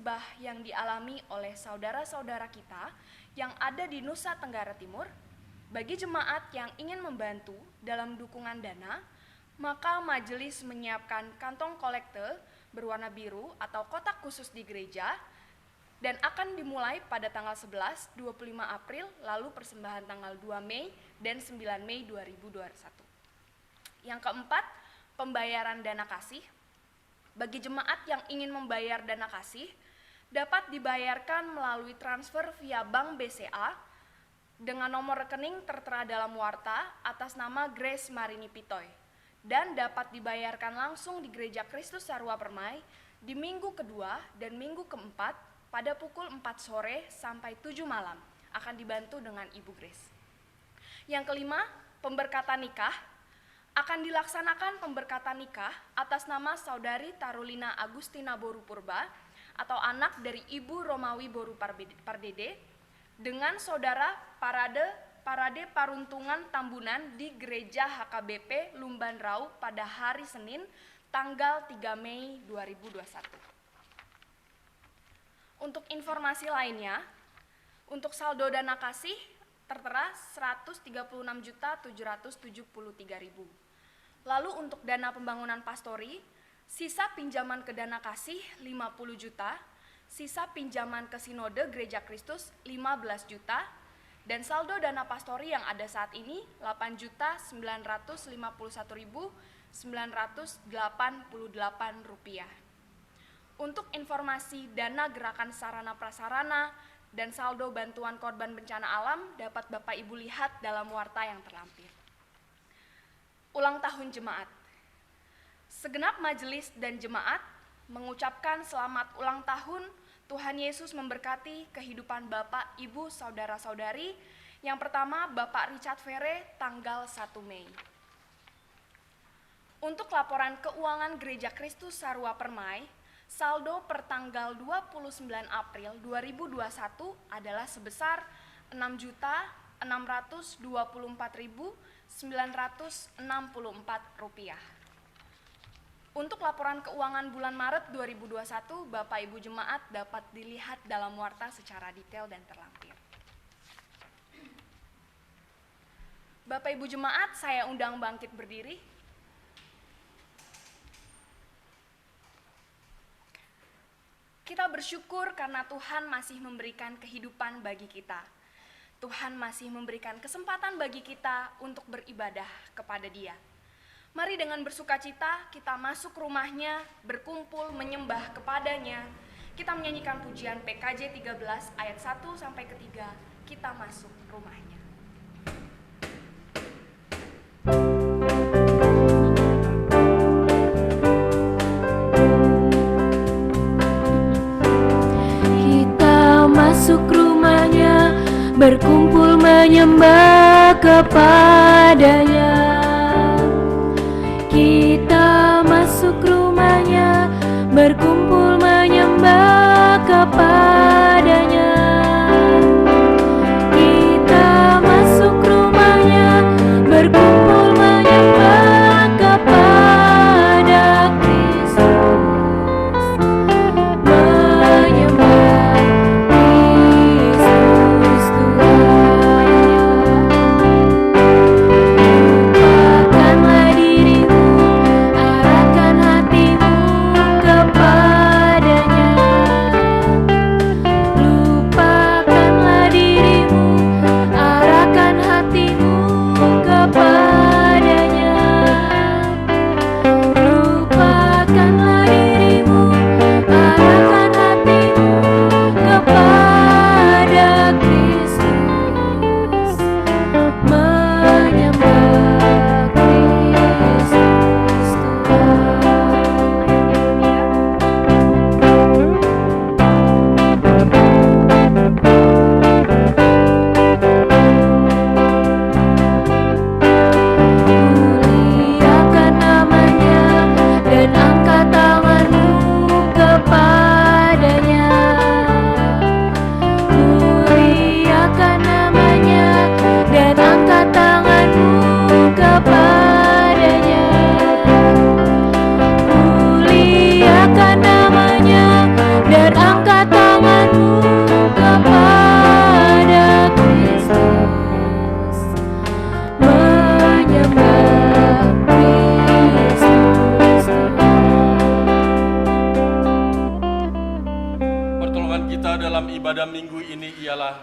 musibah yang dialami oleh saudara-saudara kita yang ada di Nusa Tenggara Timur, bagi jemaat yang ingin membantu dalam dukungan dana, maka majelis menyiapkan kantong kolekte berwarna biru atau kotak khusus di gereja dan akan dimulai pada tanggal 11, 25 April, lalu persembahan tanggal 2 Mei dan 9 Mei 2021. Yang keempat, pembayaran dana kasih. Bagi jemaat yang ingin membayar dana kasih, dapat dibayarkan melalui transfer via Bank BCA dengan nomor rekening tertera dalam warta atas nama Grace Marini Pitoy dan dapat dibayarkan langsung di Gereja Kristus Sarwa Permai di minggu kedua dan minggu keempat pada pukul 4 sore sampai 7 malam. Akan dibantu dengan Ibu Grace. Yang kelima, pemberkatan nikah. Akan dilaksanakan pemberkatan nikah atas nama Saudari Tarulina Agustina Boru Purba atau anak dari Ibu Romawi Boru Pardede dengan Saudara Parade Paruntungan Tambunan di Gereja HKBP Lumban Rau pada hari Senin tanggal 3 Mei 2021. Untuk informasi lainnya, untuk saldo dana kasih tertera 136.773.000. Lalu untuk dana pembangunan pastori, sisa pinjaman ke dana kasih 50 juta, sisa pinjaman ke sinode Gereja Kristus 15 juta, dan saldo dana pastori yang ada saat ini 8.951.988 rupiah. Untuk informasi dana gerakan sarana prasarana dan saldo bantuan korban bencana alam dapat Bapak Ibu lihat dalam warta yang terlampir. Ulang tahun jemaat. Segenap majelis dan jemaat mengucapkan selamat ulang tahun. Tuhan Yesus memberkati kehidupan Bapak, Ibu, Saudara-saudari. Yang pertama, Bapak Richard Vere, tanggal 1 Mei. Untuk laporan keuangan Gereja Kristus Sarwa Permai, saldo per tanggal 29 April 2021 adalah sebesar 6.624.964 rupiah. Untuk laporan keuangan bulan Maret 2021, Bapak Ibu Jemaat dapat dilihat dalam warta secara detail dan terlampir. Bapak Ibu Jemaat, saya undang bangkit berdiri. Kita bersyukur karena Tuhan masih memberikan kehidupan bagi kita. Tuhan masih memberikan kesempatan bagi kita untuk beribadah kepada Dia. Mari dengan bersukacita kita masuk rumahnya, berkumpul, menyembah kepadanya. Kita menyanyikan pujian PKJ 13 ayat 1 sampai ke 3. Kita masuk rumahnya. Kita masuk rumahnya, berkumpul menyembah kepadanya. Kita masuk rumahnya, berkumpul menyembah kepadanya. Kita masuk rumahnya, berkumpul menyembah kepada Kristus. Menyembah Kristus Tuhan. Renungan kita dalam ibadah minggu ini ialah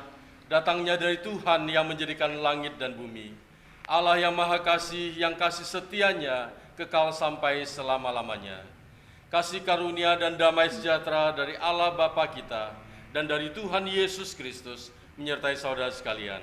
datangnya dari Tuhan yang menjadikan langit dan bumi. Allah yang Maha Kasih, yang kasih setianya kekal sampai selama-lamanya. Kasih karunia dan damai sejahtera dari Allah Bapa kita dan dari Tuhan Yesus Kristus menyertai saudara sekalian.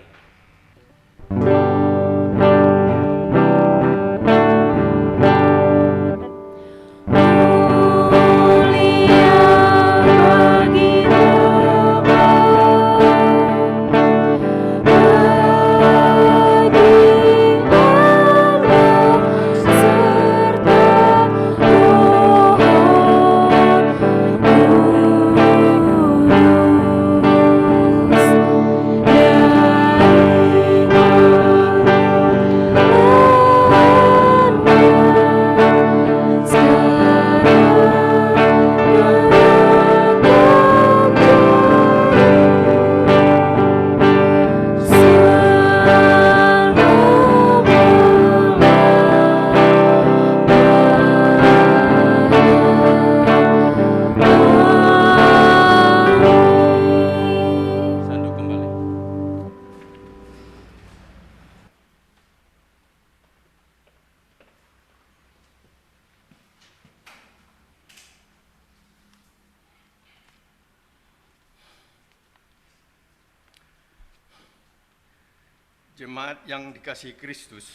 Jemaat yang dikasihi Kristus,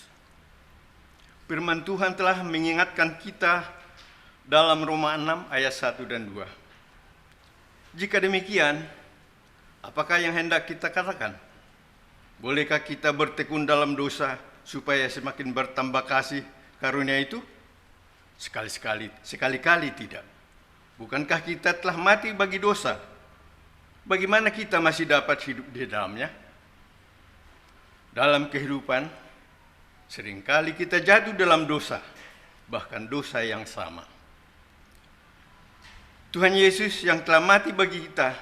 firman Tuhan telah mengingatkan kita dalam Roma 6 ayat 1 dan 2. Jika demikian, apakah yang hendak kita katakan? Bolehkah kita bertekun dalam dosa supaya semakin bertambah kasih karunia itu? Sekali-kali tidak. Bukankah kita telah mati bagi dosa? Bagaimana kita masih dapat hidup di dalamnya? Dalam kehidupan, seringkali kita jatuh dalam dosa, bahkan dosa yang sama. Tuhan Yesus yang telah mati bagi kita,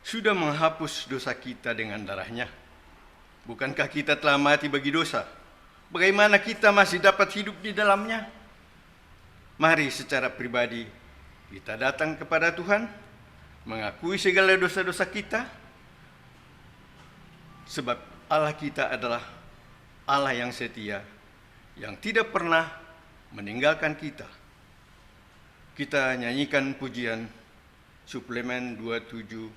sudah menghapus dosa kita dengan darah-Nya. Bukankah kita telah mati bagi dosa? Bagaimana kita masih dapat hidup di dalamnya? Mari secara pribadi kita datang kepada Tuhan, mengakui segala dosa-dosa kita, sebab Allah kita adalah Allah yang setia, yang tidak pernah meninggalkan kita. Kita nyanyikan pujian suplemen 27,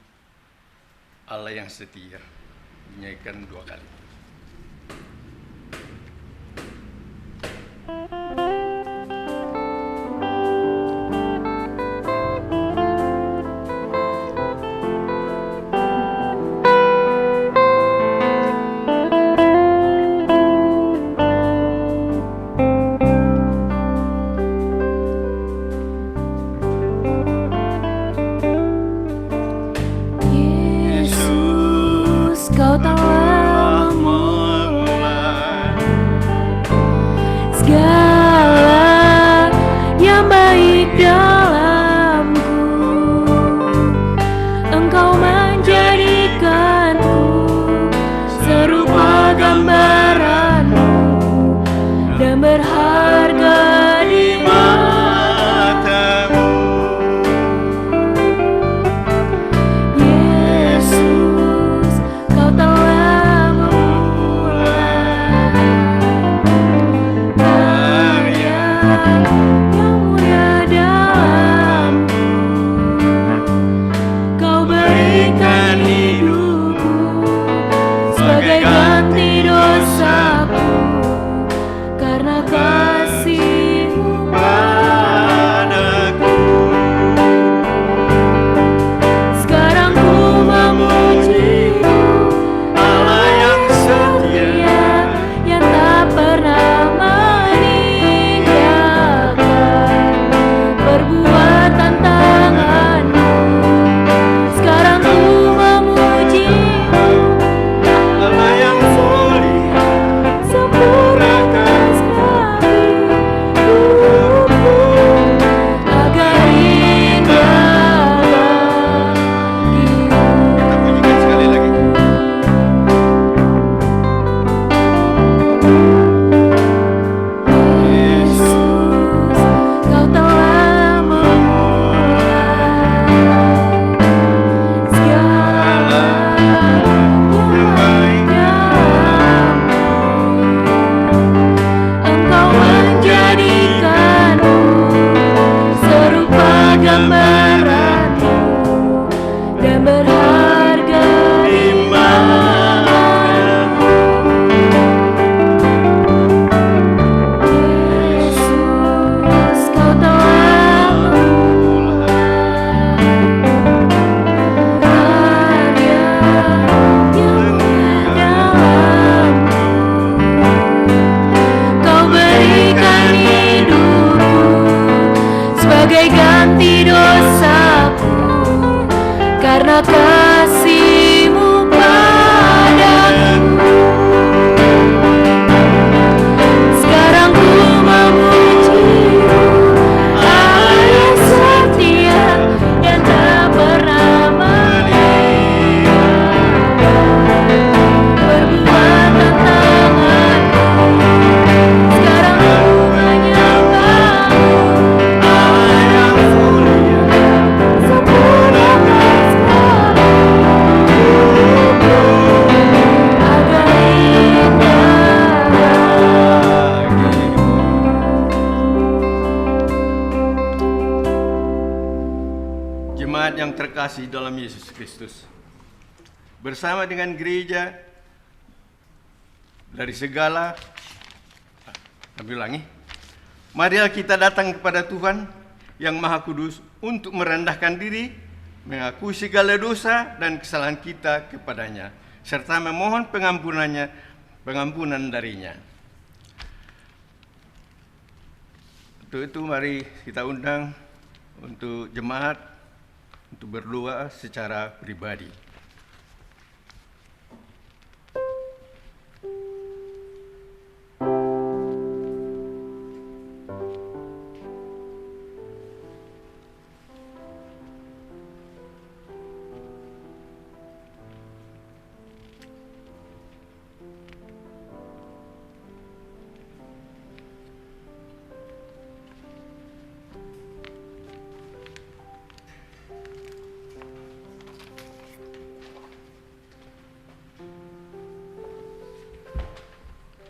Allah yang setia. Nyanyikan 2 kali. Kau telah karena kasih-Mu padaku. Sekarang ku memuji-Mu, Allah yang setia dan tak pernah meninggal. Perbuatan tangan-Mu, sekarang ku menyembah-Mu, Allah yang mulia, sempurna dan segala. Agak indah bagimu. Jemaat yang terkasih dalam Yesus Kristus, bersama dengan gereja dari segala, marilah kita datang kepada Tuhan yang Maha Kudus untuk merendahkan diri, mengakui segala dosa dan kesalahan kita kepadanya, serta memohon pengampunan darinya. Untuk itu mari kita undang untuk jemaat untuk berdoa secara pribadi.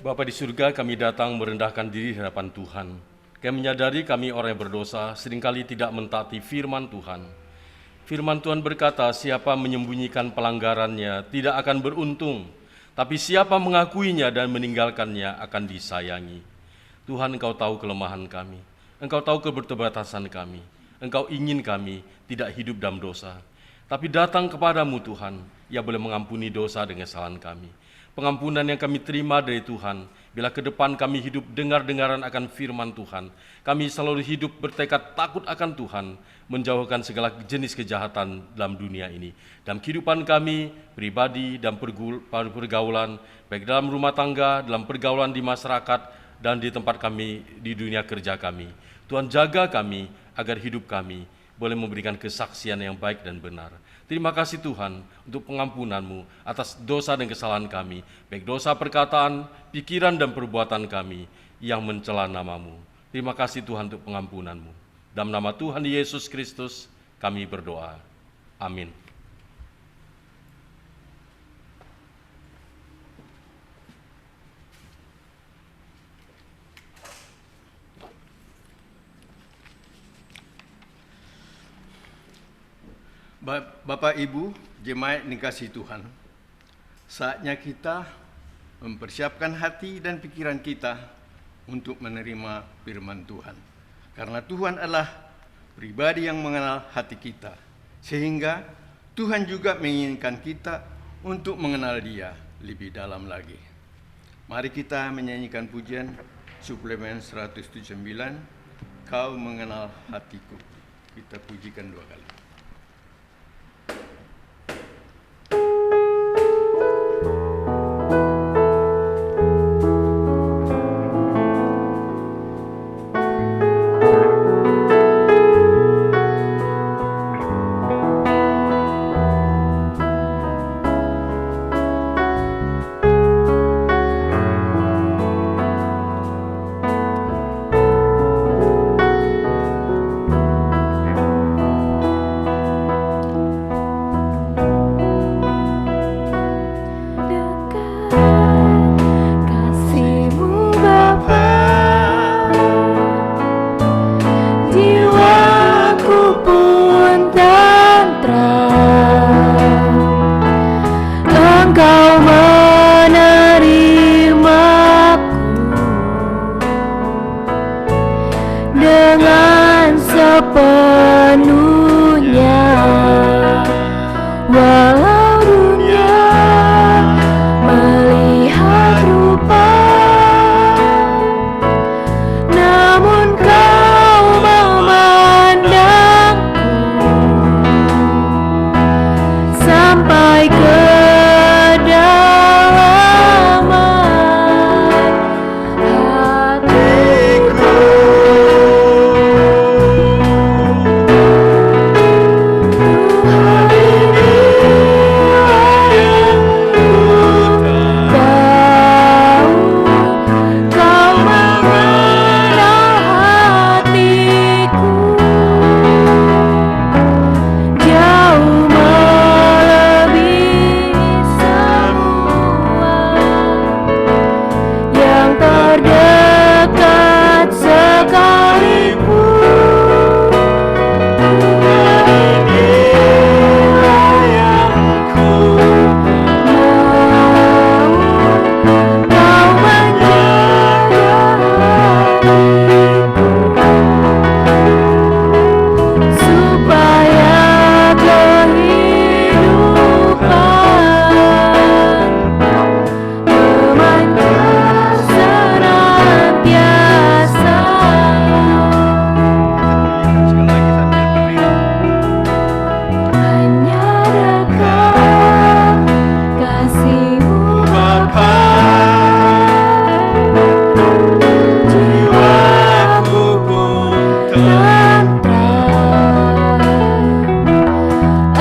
Bapa di surga, kami datang merendahkan diri di hadapan Tuhan. Kami menyadari kami orang yang berdosa seringkali tidak mentaati firman Tuhan. Firman Tuhan berkata, siapa menyembunyikan pelanggarannya tidak akan beruntung, tapi siapa mengakuinya dan meninggalkannya akan disayangi. Tuhan, Engkau tahu kelemahan kami, Engkau tahu keterbatasan kami, Engkau ingin kami tidak hidup dalam dosa. Tapi datang kepadamu Tuhan, yang boleh mengampuni dosa dan kesalahan kami. Pengampunan yang kami terima dari Tuhan, bila ke depan kami hidup dengar-dengaran akan firman Tuhan, kami selalu hidup bertekad takut akan Tuhan, menjauhkan segala jenis kejahatan dalam dunia ini. Dalam kehidupan kami, pribadi dan pergaulan, baik dalam rumah tangga, dalam pergaulan di masyarakat, dan di tempat kami, di dunia kerja kami. Tuhan jaga kami, agar hidup kami boleh memberikan kesaksian yang baik dan benar. Terima kasih Tuhan untuk pengampunan-Mu atas dosa dan kesalahan kami, baik dosa perkataan, pikiran dan perbuatan kami yang mencela nama-Mu. Terima kasih Tuhan untuk pengampunan-Mu. Dalam nama Tuhan Yesus Kristus kami berdoa. Amin. Bapak Ibu, jemaat dikasihi Tuhan, saatnya kita mempersiapkan hati dan pikiran kita untuk menerima firman Tuhan. Karena Tuhan adalah pribadi yang mengenal hati kita, sehingga Tuhan juga menginginkan kita untuk mengenal Dia lebih dalam lagi. Mari kita menyanyikan pujian suplemen 179, Kau Mengenal Hatiku. Kita pujikan 2 kali. sampai ke dalaman hatiku. Tuhan inilah yang tahu, Kau mengenal hatiku jauh melebihi semua yang terdekat sekalipun. Tuhan inilah yang ku mau, Kau menjaga hatiku supaya kehidupan memancar senantiasa. Sekali lagi sambil berdiri. Hanya dekat kasih-Mu Bapa, jiwaku pun tentram.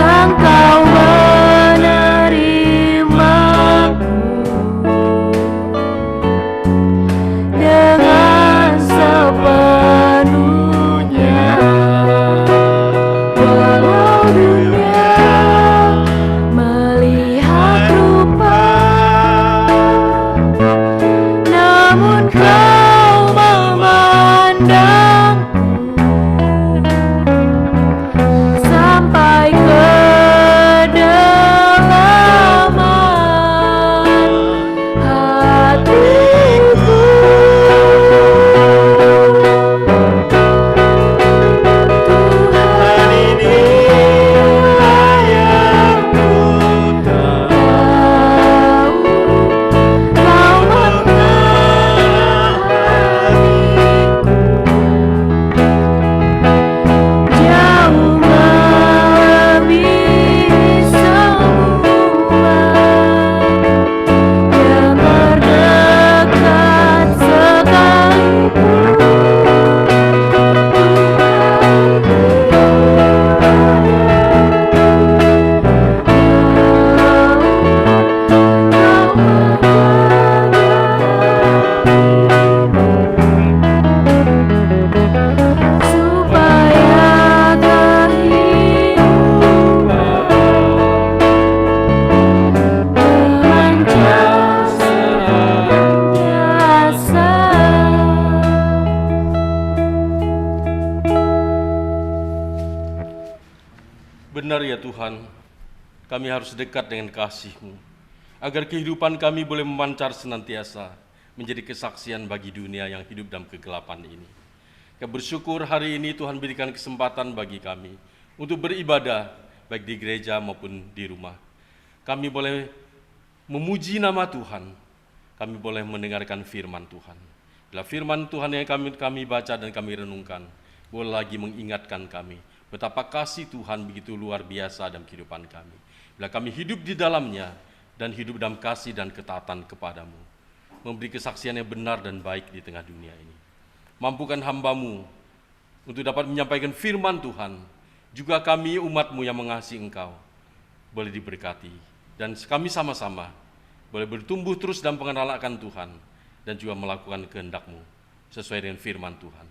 Engkau menerimaku dengan sepenuhnya. Walau dunia melihat rupa, namun Kau memandangku sampai ke dalaman hatiku. Tuhan inilah yang ku tahu, Kau mengenal hatiku jauh melebihi semua yang terdekat sekalipun. Supaya kehidupan memancar senantiasa. Benar ya Tuhan, kami harus dekat dengan kasih-Mu, agar kehidupan kami boleh memancar senantiasa, menjadi kesaksian bagi dunia yang hidup dalam kegelapan ini. Kami bersyukur hari ini Tuhan berikan kesempatan bagi kami untuk beribadah, baik di gereja maupun di rumah. Kami boleh memuji nama Tuhan, kami boleh mendengarkan firman Tuhan. Bila firman Tuhan yang kami baca dan kami renungkan, boleh lagi mengingatkan kami betapa kasih Tuhan begitu luar biasa dalam kehidupan kami. Bila kami hidup di dalamnya dan hidup dalam kasih dan ketaatan kepadamu, memberi kesaksian yang benar dan baik di tengah dunia ini. Mampukan hamba-Mu untuk dapat menyampaikan firman Tuhan, juga kami umat-Mu yang mengasihi Engkau, boleh diberkati. Dan kami sama-sama boleh bertumbuh terus dalam pengenalan akan Tuhan, dan juga melakukan kehendak-Mu, sesuai dengan firman Tuhan.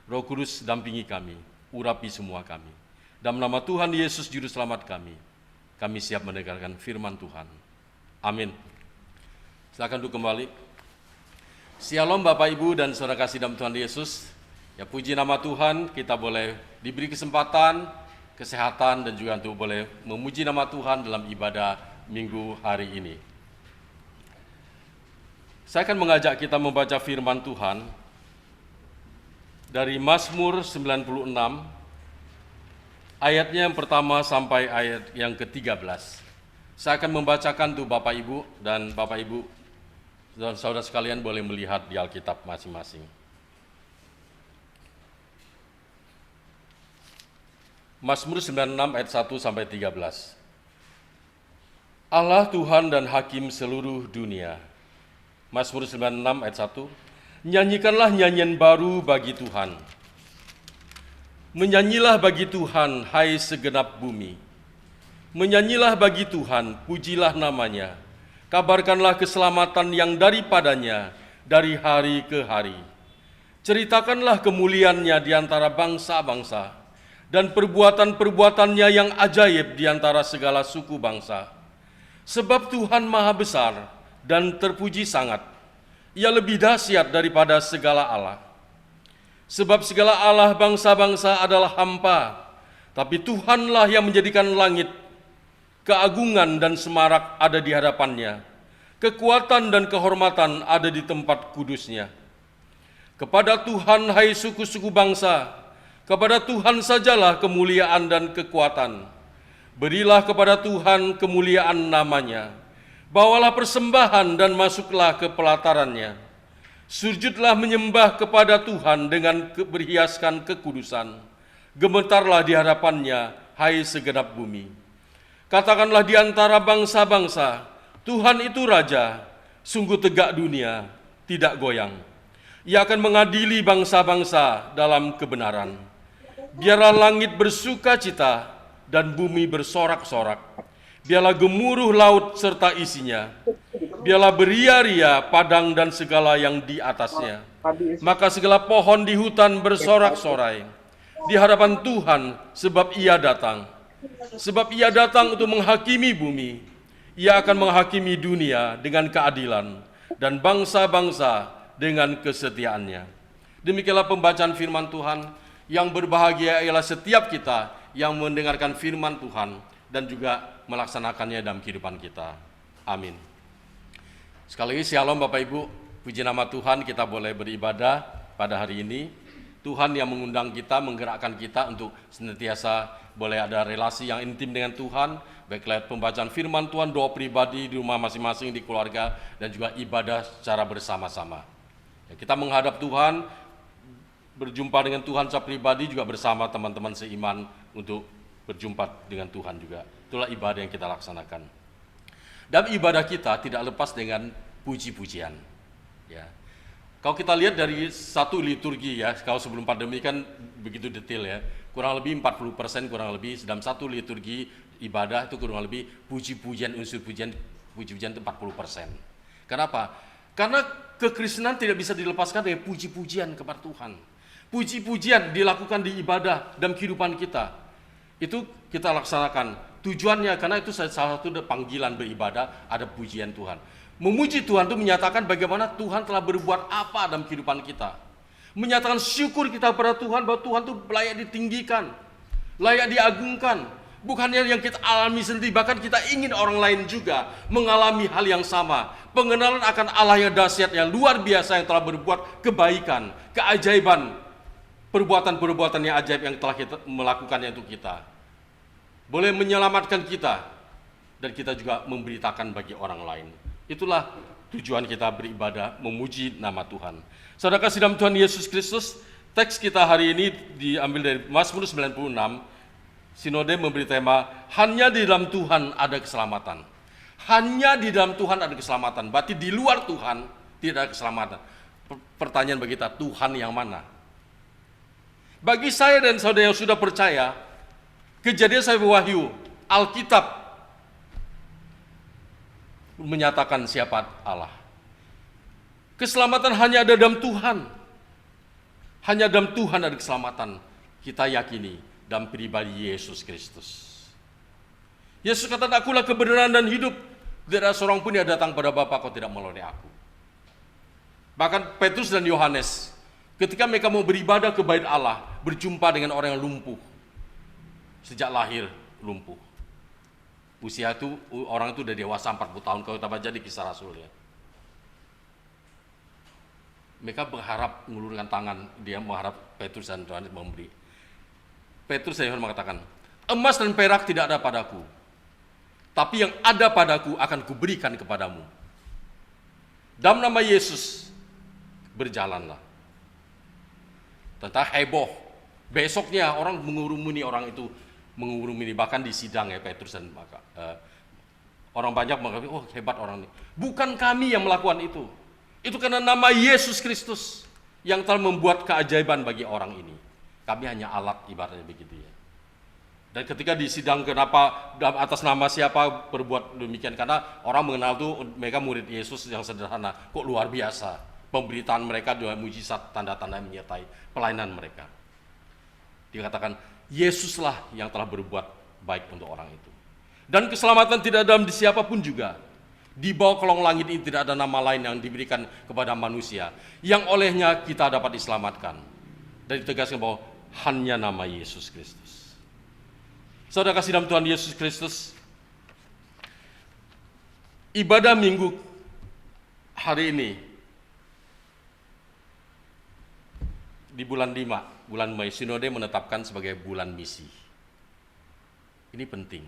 Roh Kudus dampingi kami, urapi semua kami. Dalam nama Tuhan Yesus Juru Selamat kami siap mendengarkan firman Tuhan. Amin. Silakan duduk kembali. Shalom Bapak Ibu dan saudara kasih dalam Tuhan Yesus. Ya puji nama Tuhan, kita boleh diberi kesempatan, kesehatan dan juga untuk boleh memuji nama Tuhan dalam ibadah minggu hari ini. Saya akan mengajak kita membaca firman Tuhan dari Mazmur 96, ayatnya yang pertama sampai ayat yang ke-13. Saya akan membacakan untuk Bapak Ibu, dan Bapak Ibu dan saudara sekalian boleh melihat di Alkitab masing-masing. Mazmur 96 ayat 1 sampai 13. Allah Tuhan dan Hakim seluruh dunia. Mazmur 96 ayat 1. Nyanyikanlah nyanyian baru bagi Tuhan. Menyanyilah bagi Tuhan, hai segenap bumi. Menyanyilah bagi Tuhan, pujilah namanya. Kabarkanlah keselamatan yang daripadanya dari hari ke hari. Ceritakanlah kemuliaannya di antara bangsa-bangsa dan perbuatan-perbuatannya yang ajaib di antara segala suku bangsa. Sebab Tuhan Maha Besar dan terpuji sangat. Ia lebih dahsyat daripada segala Allah. Sebab segala Allah bangsa-bangsa adalah hampa, tapi Tuhanlah yang menjadikan langit. Keagungan dan semarak ada di hadapannya. Kekuatan dan kehormatan ada di tempat kudusnya. Kepada Tuhan, hai suku-suku bangsa, kepada Tuhan sajalah kemuliaan dan kekuatan. Berilah kepada Tuhan kemuliaan namanya. Bawalah persembahan dan masuklah ke pelatarannya. Sujudlah menyembah kepada Tuhan dengan berhiaskan kekudusan. Gemetarlah di hadapannya, hai segenap bumi. Katakanlah di antara bangsa-bangsa, Tuhan itu Raja, sungguh tegak dunia, tidak goyang. Ia akan mengadili bangsa-bangsa dalam kebenaran. Biarlah langit bersuka cita dan bumi bersorak-sorak. Biarlah gemuruh laut serta isinya. Biarlah beria-ria padang dan segala yang di atasnya. Maka segala pohon di hutan bersorak-sorai di hadapan Tuhan, sebab Ia datang. Sebab Ia datang untuk menghakimi bumi. Ia akan menghakimi dunia dengan keadilan dan bangsa-bangsa dengan kesetiaannya. Demikianlah pembacaan firman Tuhan. Yang berbahagia ialah setiap kita yang mendengarkan firman Tuhan dan juga melaksanakannya dalam kehidupan kita. Amin. Sekali lagi shalom Bapak Ibu, puji nama Tuhan, kita boleh beribadah pada hari ini. Tuhan yang mengundang kita, menggerakkan kita untuk senantiasa boleh ada relasi yang intim dengan Tuhan, baik lewat pembacaan firman Tuhan, doa pribadi di rumah masing-masing, di keluarga, dan juga ibadah secara bersama-sama. Ya, kita menghadap Tuhan, berjumpa dengan Tuhan secara pribadi juga bersama teman-teman seiman untuk berjumpa dengan Tuhan juga. Itulah ibadah yang kita laksanakan. Dan ibadah kita tidak lepas dengan puji-pujian. Ya. Kalau kita lihat dari satu liturgi ya, kalau sebelum pandemi kan begitu detail ya, kurang lebih 40% kurang lebih dalam satu liturgi ibadah itu kurang lebih puji-pujian, unsur pujian itu 40%. Kenapa? Karena kekristenan tidak bisa dilepaskan dari puji-pujian kepada Tuhan. Puji-pujian dilakukan di ibadah dalam kehidupan kita. Itu kita laksanakan. Tujuannya karena itu salah satu panggilan beribadah, ada pujian Tuhan. Memuji Tuhan itu menyatakan bagaimana Tuhan telah berbuat apa dalam kehidupan kita. Menyatakan syukur kita kepada Tuhan bahwa Tuhan itu layak ditinggikan, layak diagungkan. Bukannya yang kita alami sendiri, bahkan kita ingin orang lain juga mengalami hal yang sama. Pengenalan akan Allah yang dahsyat, yang luar biasa, yang telah berbuat kebaikan, keajaiban, perbuatan-perbuatan yang ajaib yang telah kita melakukannya untuk kita. Boleh menyelamatkan kita, dan kita juga memberitakan bagi orang lain. Itulah tujuan kita beribadah, memuji nama Tuhan. Saudara kasih dalam Tuhan Yesus Kristus, teks kita hari ini diambil dari Mazmur 96. Sinode memberi tema, hanya di dalam Tuhan ada keselamatan. Hanya di dalam Tuhan ada keselamatan. Berarti di luar Tuhan tidak ada keselamatan. Pertanyaan bagi kita, Tuhan yang mana? Bagi saya dan saudara yang sudah percaya, Kejadian sampai Wahyu, Alkitab menyatakan siapa Allah. Keselamatan hanya ada dalam Tuhan. Hanya dalam Tuhan ada keselamatan. Kita yakini dalam pribadi Yesus Kristus. Yesus kata, akulah kebenaran dan hidup. Tidak ada seorang pun yang datang pada Bapa kalau tidak melalui aku. Bahkan Petrus dan Yohanes, ketika mereka mau beribadah ke bait Allah, berjumpa dengan orang yang lumpuh. Sejak lahir lumpuh. Usia itu, orang itu udah dewasa 40 tahun, kalau kita baca di Kisah Rasul ya. Mereka berharap mengulurkan tangan, dia mengharap Petrus dan Yohanes memberi. Petrus dan Yohanes mengatakan, emas dan perak tidak ada padaku, tapi yang ada padaku akan kuberikan kepadamu. Dalam nama Yesus, berjalanlah. Tentang heboh. Besoknya orang mengurumuni orang itu, bahkan di sidang ya Petrus dan Orang banyak mengatakan, oh hebat orang ini. Bukan kami yang melakukan itu. Itu karena nama Yesus Kristus yang telah membuat keajaiban bagi orang ini. Kami hanya alat, ibaratnya begitu ya. Dan ketika disidang kenapa atas nama siapa berbuat demikian, karena orang mengenal tuh mereka murid Yesus yang sederhana, kok luar biasa. Pemberitaan mereka juga mujizat, tanda-tanda menyertai pelayanan mereka. Dikatakan Yesuslah yang telah berbuat baik untuk orang itu. Dan keselamatan tidak ada di siapapun juga. Di bawah kolong langit ini tidak ada nama lain yang diberikan kepada manusia yang olehnya kita dapat diselamatkan. Dan ditegaskan bahwa hanya nama Yesus Kristus. Saudara kasih dalam Tuhan Yesus Kristus, ibadah minggu hari ini di bulan 5, bulan Mei, Sinode menetapkan sebagai bulan misi. Ini penting.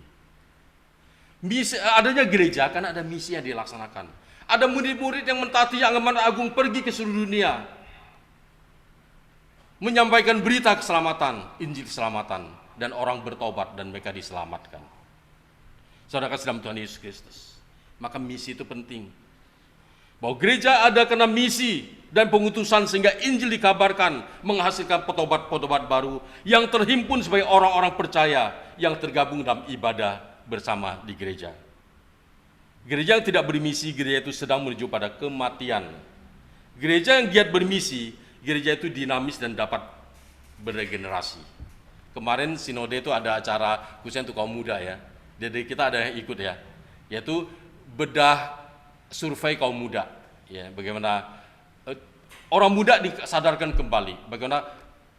Misi, adanya gereja karena ada misi yang dilaksanakan. Ada murid-murid yang mentaati Amanat Agung pergi ke seluruh dunia, menyampaikan berita keselamatan, Injil keselamatan, dan orang bertobat dan mereka diselamatkan. Saudara kasih dalam Tuhan Yesus Kristus, maka misi itu penting. Bahwa gereja ada karena misi dan pengutusan sehingga Injil dikabarkan, menghasilkan petobat-petobat baru yang terhimpun sebagai orang-orang percaya yang tergabung dalam ibadah bersama di gereja. Gereja yang tidak bermisi, gereja itu sedang menuju pada kematian. Gereja yang giat bermisi, gereja itu dinamis dan dapat beregenerasi. Kemarin sinode itu ada acara khususnya untuk kaum muda ya. Jadi kita ada yang ikut ya, yaitu bedah survei kaum muda. Ya, bagaimana orang muda disadarkan kembali, bagaimana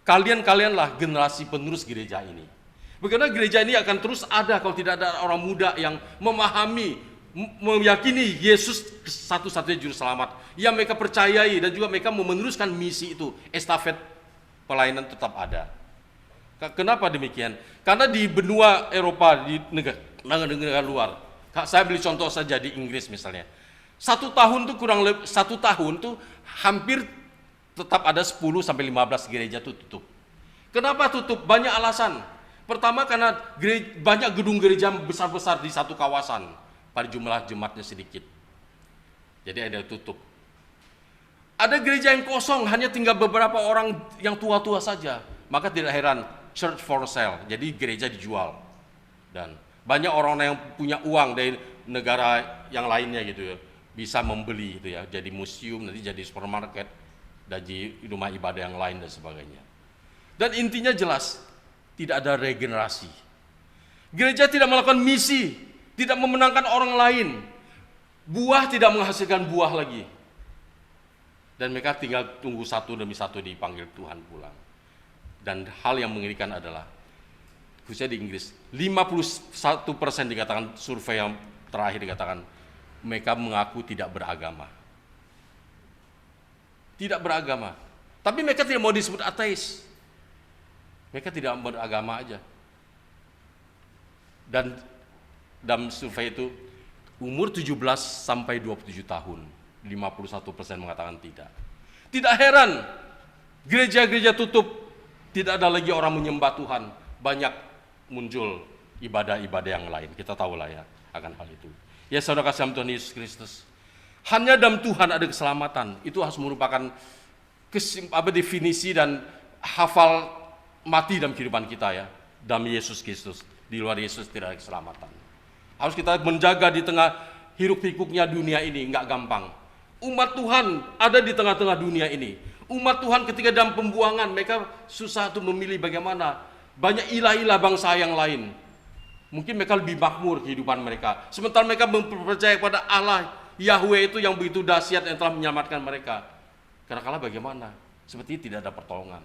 kalianlah generasi penerus gereja ini. Bagaimana gereja ini akan terus ada kalau tidak ada orang muda yang memahami, meyakini Yesus satu-satunya juru selamat, yang mereka percayai dan juga mereka meneruskan misi itu. Estafet pelayanan tetap ada. Kenapa demikian? Karena di benua Eropa, di negara luar, saya beri contoh saja di Inggris misalnya, 1 tahun tuh hampir tetap ada 10-15 gereja tuh tutup. Kenapa tutup? Banyak alasan. Pertama karena banyak gedung gereja besar-besar di satu kawasan, pada jumlah jemaatnya sedikit, jadi ada tutup. Ada gereja yang kosong, hanya tinggal beberapa orang yang tua-tua saja, maka tidak heran church for sale, jadi gereja dijual. Dan banyak orang yang punya uang dari negara yang lainnya gitu ya, bisa membeli itu ya, jadi museum, nanti jadi supermarket, jadi rumah ibadah yang lain dan sebagainya. Dan intinya jelas, tidak ada regenerasi. Gereja tidak melakukan misi, tidak memenangkan orang lain. Buah tidak menghasilkan buah lagi. Dan mereka tinggal tunggu satu demi satu dipanggil Tuhan pulang. Dan hal yang mengerikan adalah, khususnya di Inggris, 51% dikatakan, survei yang terakhir dikatakan, mereka mengaku tidak beragama. Tidak beragama. Tapi mereka tidak mau disebut ateis. Mereka tidak beragama aja. Dan dalam survei itu, umur 17 sampai 27 tahun, 51% mengatakan tidak. Tidak heran, gereja-gereja tutup, tidak ada lagi orang menyembah Tuhan, banyak muncul ibadah-ibadah yang lain. Kita tahulah ya akan hal itu. Ya saudara kasih Tuhan Yesus Kristus, hanya dalam Tuhan ada keselamatan. Itu harus merupakan definisi dan hafal mati dalam kehidupan kita ya. Dalam Yesus Kristus, di luar Yesus tidak ada keselamatan. Harus kita menjaga di tengah hiruk-pikuknya dunia ini, nggak gampang. Umat Tuhan ada di tengah-tengah dunia ini. Umat Tuhan ketika dalam pembuangan, mereka susah untuk memilih bagaimana. Banyak ilah-ilah bangsa yang lain. Mungkin mereka lebih makmur kehidupan mereka. Sementara mereka mempercayai pada Allah, Yahweh itu yang begitu dahsyat yang telah menyelamatkan mereka. Kadang-kadang bagaimana? Seperti tidak ada pertolongan.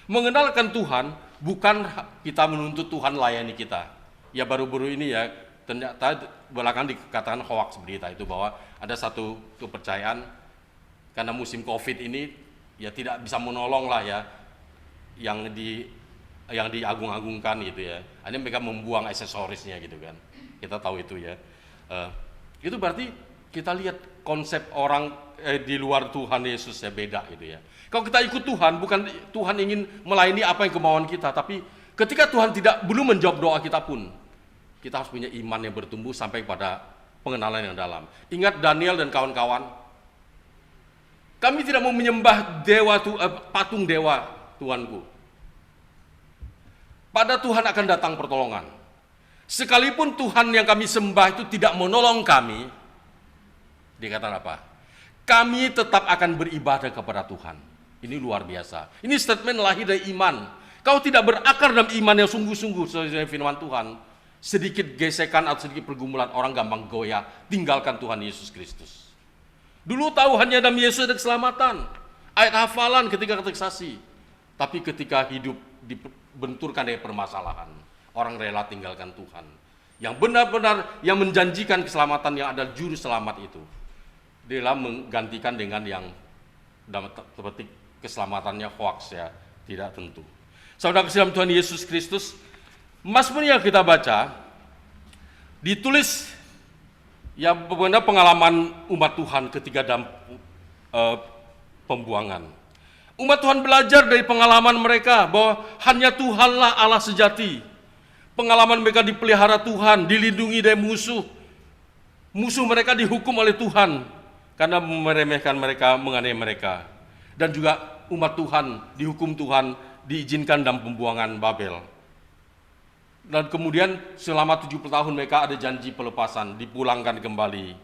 Mengenalkan Tuhan bukan kita menuntut Tuhan layani kita. Ya baru-baru ini ya, ternyata belakangan dikatakan hoax berita itu bahwa ada satu kepercayaan karena musim Covid ini ya tidak bisa menolong lah ya yang diagung-agungkan gitu ya. Akhirnya mereka membuang aksesorisnya gitu kan. Kita tahu itu ya. Itu berarti kita lihat konsep orang di luar Tuhan Yesus ya beda gitu ya. Kalau kita ikut Tuhan, bukan Tuhan ingin melayani apa yang kemauan kita, tapi ketika Tuhan belum menjawab doa kita pun, kita harus punya iman yang bertumbuh sampai pada pengenalan yang dalam. Ingat Daniel dan kawan-kawan, kami tidak mau menyembah patung dewa Tuanku. Pada Tuhan akan datang pertolongan. Sekalipun Tuhan yang kami sembah itu tidak menolong kami, dikatakan apa? Kami tetap akan beribadah kepada Tuhan. Ini luar biasa. Ini statement lahir dari iman. Kau tidak berakar dalam iman yang sungguh-sungguh sesuai firman Tuhan, sedikit gesekan atau sedikit pergumulan orang gampang goyah, tinggalkan Tuhan Yesus Kristus. Dulu tahu hanya dalam Yesus ada keselamatan, ayat hafalan ketika keteksasi. Tapi ketika hidup dibenturkan dengan permasalahan, orang rela tinggalkan Tuhan. Yang benar-benar yang menjanjikan keselamatan yang adalah juru selamat itu, dia menggantikan dengan yang dalam petik keselamatannya hoax ya, tidak tentu. Saudara kasihan Tuhan Yesus Kristus, Mazmur yang kita baca ditulis ya benar pengalaman umat Tuhan ketika dalam pembuangan. Umat Tuhan belajar dari pengalaman mereka bahwa hanya Tuhanlah Allah sejati. Pengalaman mereka dipelihara Tuhan, dilindungi dari musuh. Musuh mereka dihukum oleh Tuhan karena meremehkan mereka, menganiaya mereka. Dan juga umat Tuhan dihukum Tuhan, diizinkan dalam pembuangan Babel. Dan kemudian selama 70 tahun mereka ada janji pelepasan, dipulangkan kembali.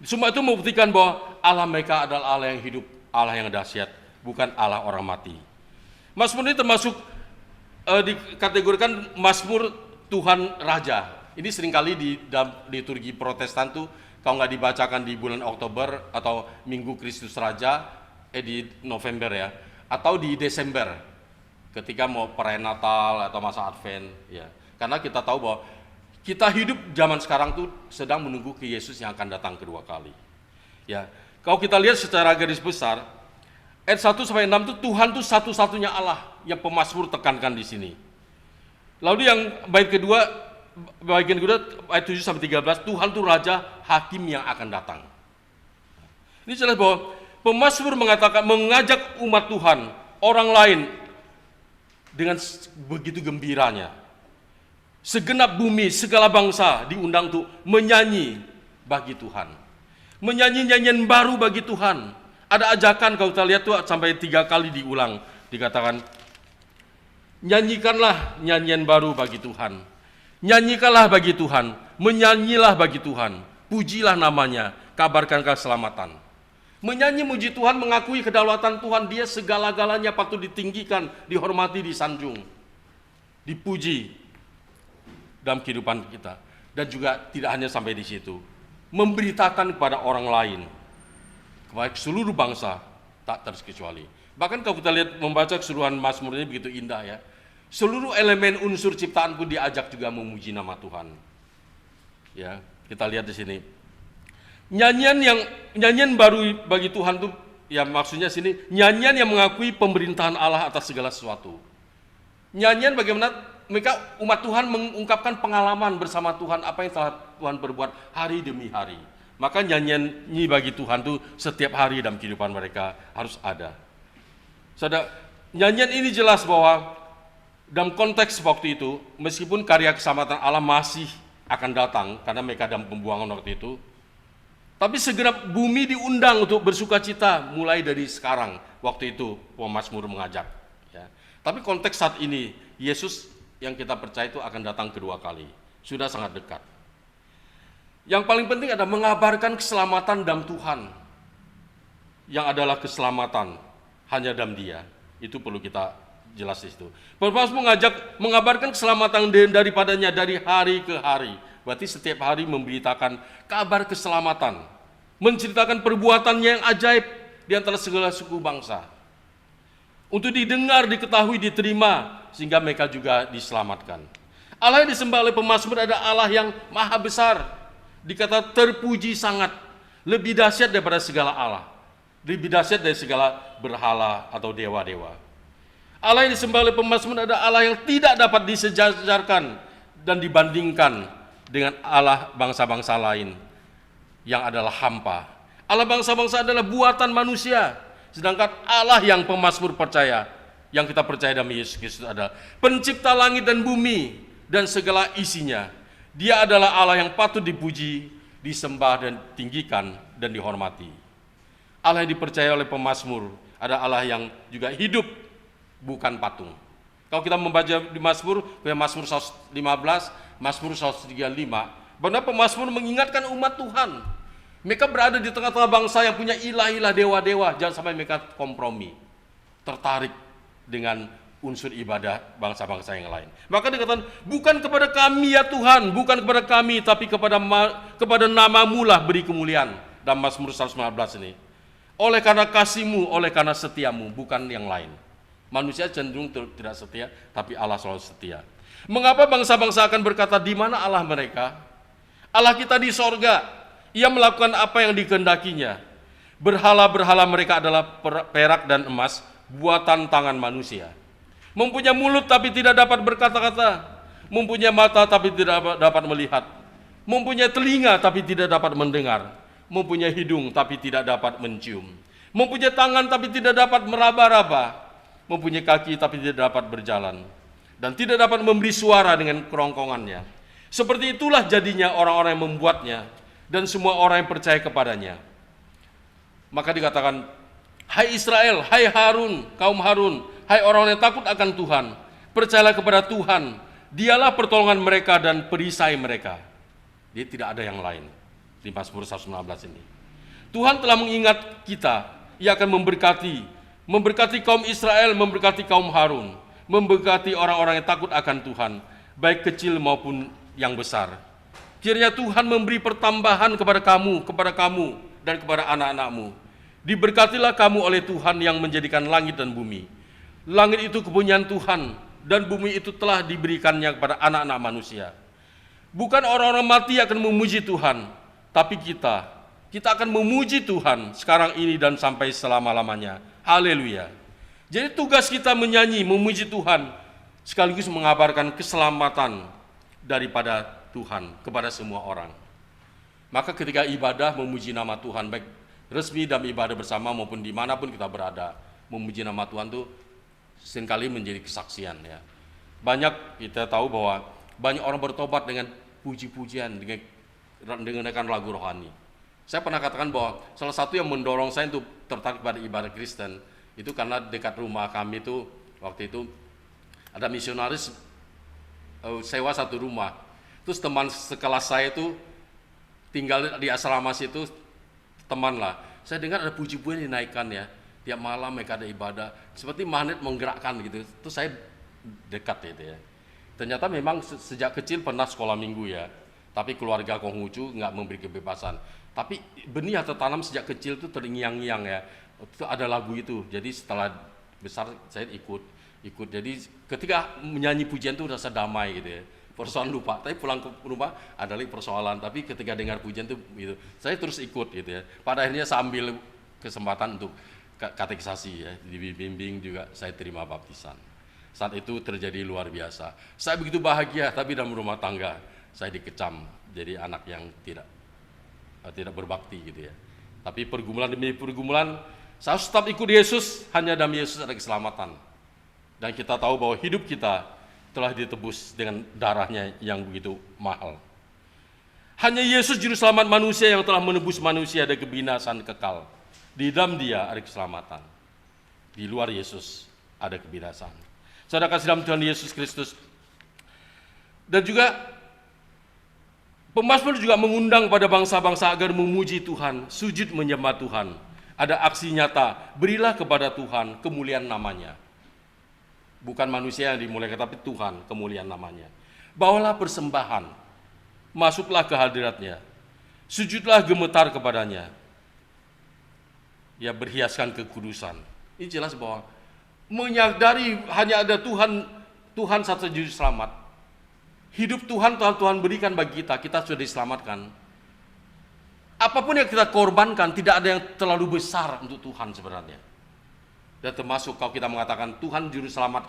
Semua itu membuktikan bahwa Allah mereka adalah Allah yang hidup, Allah yang dahsyat, bukan Allah orang mati. Mazmur ini termasuk dikategorikan Mazmur Tuhan Raja. Ini seringkali di dalam liturgi Protestan tuh kalau nggak dibacakan di bulan Oktober atau Minggu Kristus Raja, di November ya, atau di Desember ketika mau perayaan Natal atau masa Advent ya. Karena kita tahu bahwa kita hidup zaman sekarang tuh sedang menunggu ke Yesus yang akan datang kedua kali. Ya. Kalau kita lihat secara garis besar, ayat 1 sampai 6 itu Tuhan tuh satu-satunya Allah yang pemazmur tekankan di sini. Lalu yang bagian kedua ayat 7 sampai 13, Tuhan tuh raja hakim yang akan datang. Ini jelas bahwa pemazmur mengajak umat Tuhan, orang lain dengan begitu gembiranya. Segenap bumi, segala bangsa diundang untuk menyanyi bagi Tuhan. Menyanyi nyanyian baru bagi Tuhan. Ada ajakan kalau kita lihat tuh sampai 3 kali diulang. Dikatakan, nyanyikanlah nyanyian baru bagi Tuhan. Nyanyikanlah bagi Tuhan. Menyanyilah bagi Tuhan. Pujilah namanya. Kabarkan keselamatan. Menyanyi muji Tuhan, mengakui kedaulatan Tuhan. Dia segala-galanya patut ditinggikan, dihormati, disanjung, dipuji dalam kehidupan kita. Dan juga tidak hanya sampai di situ, memberitakan kepada orang lain, kepada seluruh bangsa, tak terkecuali. Bahkan kalau kita lihat membaca keseluruhan Mazmur ini begitu indah ya. Seluruh elemen unsur ciptaan pun diajak juga memuji nama Tuhan. Ya, kita lihat di sini. Nyanyian baru bagi Tuhan itu ya maksudnya sini nyanyian yang mengakui pemerintahan Allah atas segala sesuatu. Nyanyian bagaimana mereka umat Tuhan mengungkapkan pengalaman bersama Tuhan apa yang telah Tuhan berbuat hari demi hari. Maka nyanyi bagi Tuhan itu setiap hari dalam kehidupan mereka harus ada. Saudara, nyanyian ini jelas bahwa dalam konteks waktu itu meskipun karya keselamatan Allah masih akan datang karena mereka dalam pembuangan waktu itu, tapi segenap bumi diundang untuk bersukacita mulai dari sekarang. Waktu itu pemazmur mengajak. Ya. Tapi konteks saat ini, Yesus yang kita percaya itu akan datang kedua kali. Sudah sangat dekat. Yang paling penting adalah mengabarkan keselamatan dalam Tuhan. Yang adalah keselamatan hanya dalam Dia. Itu perlu kita jelas di situ. Pemazmur mengabarkan keselamatan daripadanya dari hari ke hari. Berarti setiap hari memberitakan kabar keselamatan, menceritakan perbuatannya yang ajaib di antara segala suku bangsa. Untuk didengar, diketahui, diterima, sehingga mereka juga diselamatkan. Allah yang disembah oleh pemazmur adalah Allah yang maha besar, dikata terpuji sangat, lebih dahsyat daripada segala Allah, lebih dahsyat dari segala berhala atau dewa-dewa. Allah yang disembah oleh pemazmur adalah Allah yang tidak dapat disejajarkan dan dibandingkan dengan Allah bangsa-bangsa lain yang adalah hampa. Allah bangsa-bangsa adalah buatan manusia, sedangkan Allah yang pemazmur percaya, yang kita percaya dalam Yesus Kristus adalah pencipta langit dan bumi dan segala isinya. Dia adalah Allah yang patut dipuji, disembah dan tinggikan dan dihormati. Allah yang dipercaya oleh pemazmur adalah Allah yang juga hidup, bukan patung. Kalau kita membaca di Mazmur, Mazmur 115, Mazmur 135, benar pemazmur mengingatkan umat Tuhan. Mereka berada di tengah-tengah bangsa yang punya ilah-ilah, dewa-dewa. Jangan sampai mereka kompromi, tertarik dengan unsur ibadah bangsa-bangsa yang lain. Maka dikatakan, bukan kepada kami ya Tuhan, bukan kepada kami, tapi kepada namamu lah beri kemuliaan. Dalam Mazmur 115 ini. Oleh karena kasih-Mu, oleh karena setiamu, bukan yang lain. Manusia cenderung tidak setia, tapi Allah selalu setia. Mengapa bangsa-bangsa akan berkata, di mana Allah mereka? Allah kita di sorga, Ia melakukan apa yang dikehendakinya. Berhala-berhala mereka adalah perak dan emas, buatan tangan manusia. Mempunyai mulut tapi tidak dapat berkata-kata, mempunyai mata tapi tidak dapat melihat, mempunyai telinga tapi tidak dapat mendengar, mempunyai hidung tapi tidak dapat mencium, mempunyai tangan tapi tidak dapat meraba-raba, mempunyai kaki tapi tidak dapat berjalan, dan tidak dapat memberi suara dengan kerongkongannya. Seperti itulah jadinya orang-orang yang membuatnya, dan semua orang yang percaya kepadanya. Maka dikatakan, hai Israel, hai Harun, kaum Harun, hai orang yang takut akan Tuhan, percayalah kepada Tuhan, Dialah pertolongan mereka dan perisai mereka. Dia tidak ada yang lain. Di Mazmur 116 ini. Tuhan telah mengingat kita, Ia akan memberkati kaum Israel, memberkati kaum Harun, memberkati orang-orang yang takut akan Tuhan, baik kecil maupun yang besar. Kiranya Tuhan memberi pertambahan kepada kamu, dan kepada anak-anakmu. Diberkatilah kamu oleh Tuhan yang menjadikan langit dan bumi. Langit itu kepunyaan Tuhan, dan bumi itu telah diberikannya kepada anak-anak manusia. Bukan orang-orang mati akan memuji Tuhan, tapi kita akan memuji Tuhan sekarang ini dan sampai selama-lamanya. Haleluya. Jadi tugas kita menyanyi, memuji Tuhan, sekaligus mengabarkan keselamatan daripada Tuhan kepada semua orang. Maka ketika ibadah memuji nama Tuhan, baik resmi dalam ibadah bersama maupun dimanapun kita berada, memuji nama Tuhan itu seringkali menjadi kesaksian ya. Banyak kita tahu bahwa banyak orang bertobat dengan puji-pujian, dengan lagu rohani. Saya pernah katakan bahwa salah satu yang mendorong saya untuk tertarik pada ibadah Kristen itu karena dekat rumah kami itu waktu itu ada misionaris sewa satu rumah. Terus teman sekelas saya itu tinggal di asrama situ, teman lah. Saya dengar ada puji-pujian dinaikkan ya. Tiap malam mereka ada ibadah, seperti magnet menggerakkan gitu. Terus saya dekat itu ya. Ternyata memang sejak kecil pernah sekolah minggu ya. Tapi keluarga Konghucu nggak memberi kebebasan. Tapi benih yang tertanam sejak kecil itu terngiang-ngiang ya. Itu ada lagu itu. Jadi setelah besar saya ikut. Jadi ketika menyanyi pujian itu rasa damai gitu ya. Persoalan lupa, tapi pulang ke rumah ada lagi persoalan. Tapi ketika dengar pujian itu gitu, saya terus ikut gitu ya. Pada akhirnya saya ambil kesempatan untuk katekisasi ya. Dibimbing juga saya terima baptisan. Saat itu terjadi luar biasa. Saya begitu bahagia, tapi dalam rumah tangga saya dikecam jadi anak yang tidak berbakti gitu ya. Tapi pergumulan demi pergumulan, saya harus tetap ikut Yesus. Hanya dalam Yesus ada keselamatan. Dan kita tahu bahwa hidup kita telah ditebus dengan darahnya yang begitu mahal. Hanya Yesus juru selamat manusia yang telah menebus manusia dari kebinasaan kekal. Di dalam Dia ada keselamatan. Di luar Yesus ada kebinasaan. Saudara kasih dalam Tuhan Yesus Kristus. Dan juga pemazmur juga mengundang pada bangsa-bangsa agar memuji Tuhan, sujud menyembah Tuhan. Ada aksi nyata, berilah kepada Tuhan kemuliaan namanya. Bukan manusia yang dimuliakan, tapi Tuhan kemuliaan namanya. Bawalah persembahan, masuklah ke hadiratnya, sujudlah gemetar kepadanya. Ya berhiaskan kekudusan. Ini jelas bahwa menyadari hanya ada Tuhan satu juru selamat. Hidup Tuhan berikan bagi kita sudah diselamatkan. Apapun yang kita korbankan tidak ada yang terlalu besar untuk Tuhan sebenarnya. Dan termasuk kalau kita mengatakan Tuhan juru selamat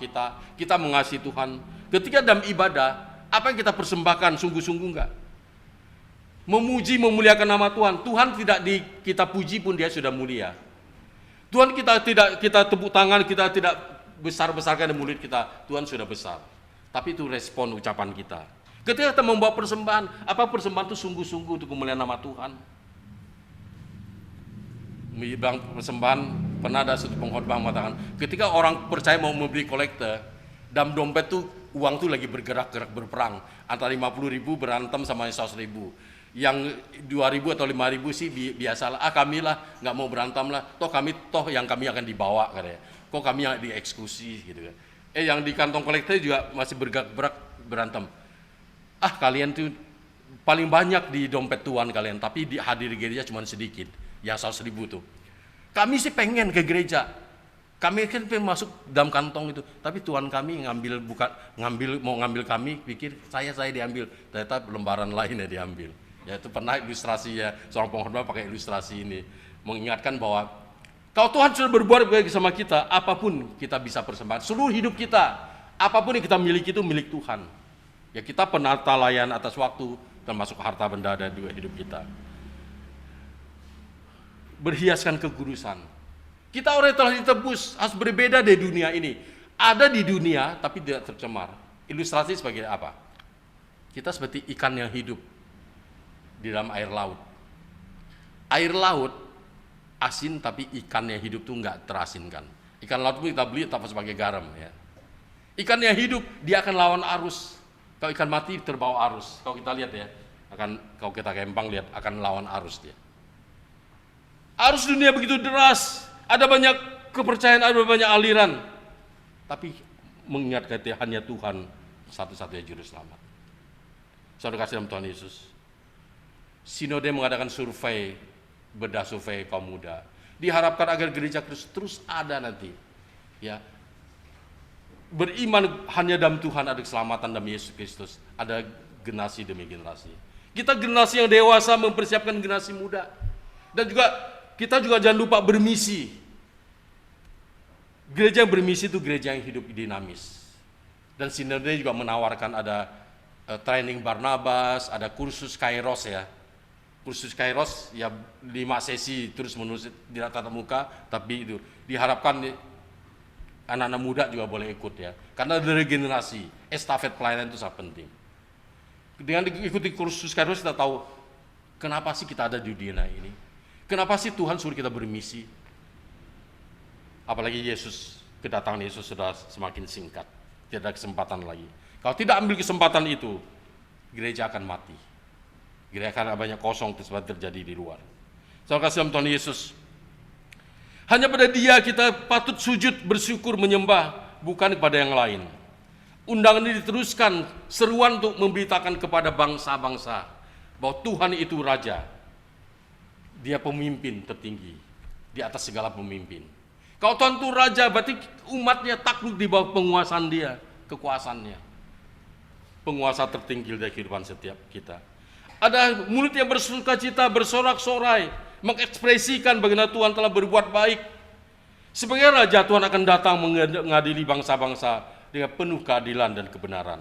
kita mengasihi Tuhan. Ketika dalam ibadah, apa yang kita persembahkan sungguh-sungguh enggak? Memuji, memuliakan nama Tuhan. Tuhan tidak kita puji pun Dia sudah mulia. Tuhan kita tepuk tangan, kita tidak besar-besarkan di mulut kita. Tuhan sudah besar. Tapi itu respon ucapan kita. Ketika kita membawa persembahan, apa persembahan itu sungguh-sungguh untuk kemuliaan nama Tuhan. Bang persembahan, pernah ada satu pengkhotbah mengatakan, ketika orang percaya mau membeli kolektor, dalam dompet tuh uang tuh lagi bergerak-gerak berperang, antara 50.000 berantem sama 100.000. Yang 2.000 atau 5.000 sih biasalah, kami lah nggak mau berantem lah, toh yang kami akan dibawa katanya, kok kami yang dieksekusi gitu kan. Yang di kantong kolektor juga masih bergerak berantem. Kalian tuh paling banyak di dompet Tuhan kalian, tapi hadir di gereja cuma sedikit, yang 100.000 tuh. Kami sih pengen ke gereja, kami kan pengen masuk dalam kantong itu, tapi Tuhan kami mau ngambil kami, pikir saya diambil, ternyata lembaran lain ya diambil. Ya itu pernah ilustrasi ya, seorang pengkhotbah pakai ilustrasi ini, mengingatkan bahwa kalau Tuhan sudah berbuat baik sama kita, apapun kita bisa persembahkan, seluruh hidup kita, apapun yang kita miliki itu milik Tuhan. Ya kita penata layan atas waktu, termasuk harta benda dan juga hidup kita. Berhiaskan kekudusan. Kita orang yang telah ditebus harus berbeda dari dunia ini. Ada di dunia tapi tidak tercemar. Ilustrasi sebagai apa? Kita seperti ikan yang hidup di dalam air laut. Air laut asin tapi ikan yang hidup itu nggak terasinkan. Ikan laut pun kita beli tanpa sebagai garam ya. Ikan yang hidup dia akan lawan arus. Kalau ikan mati terbawa arus. Kalau kita lihat ya, kalau kita kempang lihat akan lawan arus dia. Arus dunia begitu deras, ada banyak kepercayaan, ada banyak aliran. Tapi mengingat hanya Tuhan satu-satunya juru selamat. Saudara kasih dalam Tuhan Yesus. Sinode mengadakan bedah survei kaum muda. Diharapkan agar gereja Kristus terus ada nanti. Ya. Beriman hanya dalam Tuhan ada keselamatan dalam Yesus Kristus. Ada generasi demi generasi. Kita generasi yang dewasa mempersiapkan generasi muda. Dan juga kita juga jangan lupa bermisi. Gereja yang bermisi itu gereja yang hidup dinamis. Dan Sinode juga menawarkan ada training Barnabas, ada kursus Kairos ya. Kursus Kairos ya 5 sesi terus menerus di tatap muka, tapi itu diharapkan anak-anak muda juga boleh ikut ya. Karena dari generasi, estafet pelayanan itu sangat penting. Dengan ikuti kursus Kairos kita tahu kenapa sih kita ada di dunia ini. Kenapa sih Tuhan suruh kita bermisi? Apalagi kedatangan Yesus sudah semakin singkat. Tidak ada kesempatan lagi. Kalau tidak ambil kesempatan itu, gereja akan mati. Gereja akan banyak kosong seperti terjadi di luar. Saudara kasih dalam Tuhan Yesus. Hanya pada Dia kita patut sujud, bersyukur, menyembah, bukan kepada yang lain. Undangan ini diteruskan, seruan untuk memberitakan kepada bangsa-bangsa bahwa Tuhan itu Raja. Dia pemimpin tertinggi di atas segala pemimpin. Kalau Tuhan itu Raja, berarti umatnya takluk di bawah penguasaan Dia, kekuasaannya. Penguasa tertinggi dari kehidupan setiap kita. Ada mulut yang bersukacita, bersorak-sorai, mengekspresikan bagaimana Tuhan telah berbuat baik. Sebagai Raja, Tuhan akan datang mengadili bangsa-bangsa dengan penuh keadilan dan kebenaran.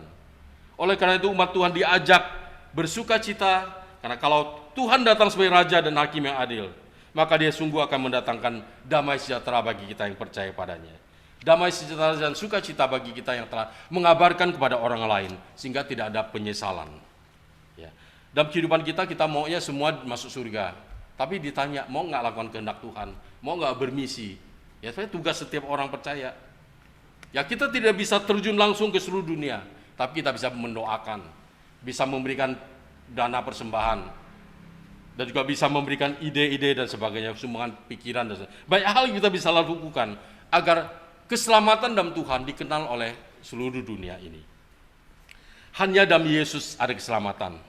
Oleh karena itu umat Tuhan diajak bersukacita, karena kalau Tuhan datang sebagai Raja dan Hakim yang adil, maka Dia sungguh akan mendatangkan damai sejahtera bagi kita yang percaya padanya. Damai sejahtera dan sukacita bagi kita yang telah mengabarkan kepada orang lain, sehingga tidak ada penyesalan. Ya. Dalam kehidupan kita maunya semua masuk surga. Tapi ditanya, mau nggak lakukan kehendak Tuhan? Mau nggak bermisi? Ya sebenarnya tugas setiap orang percaya. Ya kita tidak bisa terjun langsung ke seluruh dunia, tapi kita bisa mendoakan, bisa memberikan dana persembahan, dan juga bisa memberikan ide-ide dan sebagainya, sumbangan pikiran dan sebagainya. Banyak hal yang kita bisa lakukan agar keselamatan dalam Tuhan dikenal oleh seluruh dunia ini. Hanya dalam Yesus ada keselamatan.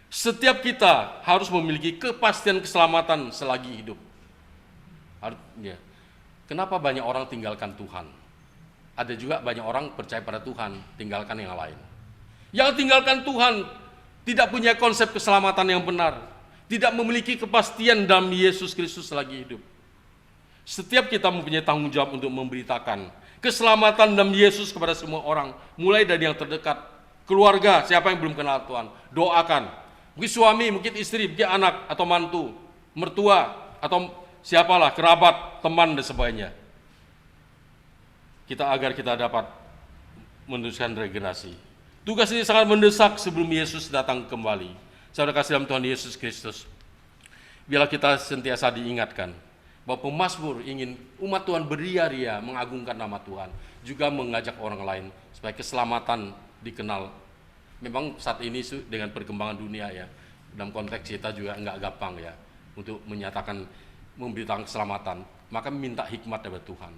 Setiap kita harus memiliki kepastian keselamatan selagi hidup. Kenapa banyak orang tinggalkan Tuhan? Ada juga banyak orang percaya pada Tuhan, tinggalkan yang lain. Yang tinggalkan Tuhan tidak punya konsep keselamatan yang benar, tidak memiliki kepastian dalam Yesus Kristus selagi hidup. Setiap kita mempunyai tanggung jawab untuk memberitakan keselamatan dalam Yesus kepada semua orang, mulai dari yang terdekat, keluarga, siapa yang belum kenal Tuhan, doakan. Mungkin suami, mungkin istri, mungkin anak atau mantu, mertua atau siapalah, kerabat, teman dan sebagainya. Agar kita dapat meneruskan regenerasi. Tugas ini sangat mendesak sebelum Yesus datang kembali. Saudara kasih dalam Tuhan Yesus Kristus, biarlah kita sentiasa diingatkan bahwa pemazmur ingin umat Tuhan beria-ria mengagungkan nama Tuhan, juga mengajak orang lain supaya keselamatan dikenal. Memang saat ini dengan perkembangan dunia ya, dalam konteks kita juga enggak gampang ya untuk menyatakan, memberitakan keselamatan, maka minta hikmat dari Tuhan.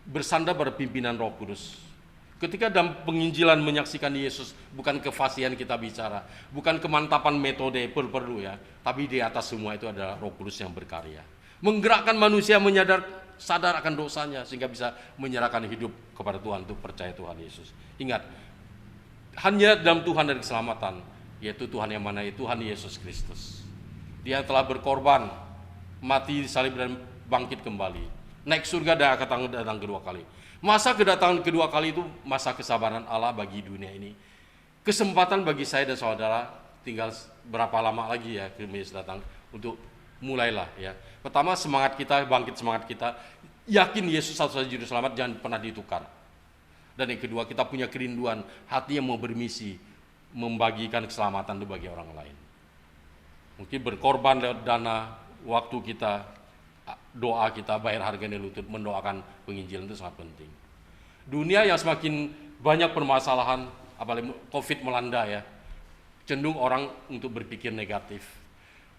Bersandar pada pimpinan Roh Kudus. Ketika dalam penginjilan menyaksikan Yesus, bukan kefasihan kita bicara, bukan kemantapan metode perlu ya, tapi di atas semua itu adalah Roh Kudus yang berkarya. Menggerakkan manusia sadar akan dosanya sehingga bisa menyerahkan hidup kepada Tuhan untuk percaya Tuhan Yesus. Ingat, hanya dalam Tuhan dari keselamatan, yaitu Tuhan yang mana? Yaitu Tuhan Yesus Kristus. Dia telah berkorban, mati disalib dan bangkit kembali, naik surga dan akan datang kedua kali. Masa kedatangan kedua kali itu masa kesabaran Allah bagi dunia ini. Kesempatan bagi saya dan saudara, tinggal berapa lama lagi ya Yesus datang, untuk mulailah ya. Pertama, semangat kita, bangkit semangat kita, yakin Yesus satu-satunya juru selamat, jangan pernah ditukar. Dan yang kedua, kita punya kerinduan hati yang mau bermisi, membagikan keselamatan itu bagi orang lain. Mungkin berkorban lewat dana, waktu kita, doa kita, bayar harganya lutut, mendoakan penginjilan itu sangat penting. Dunia yang semakin banyak permasalahan, apalagi COVID melanda ya, cenderung orang untuk berpikir negatif,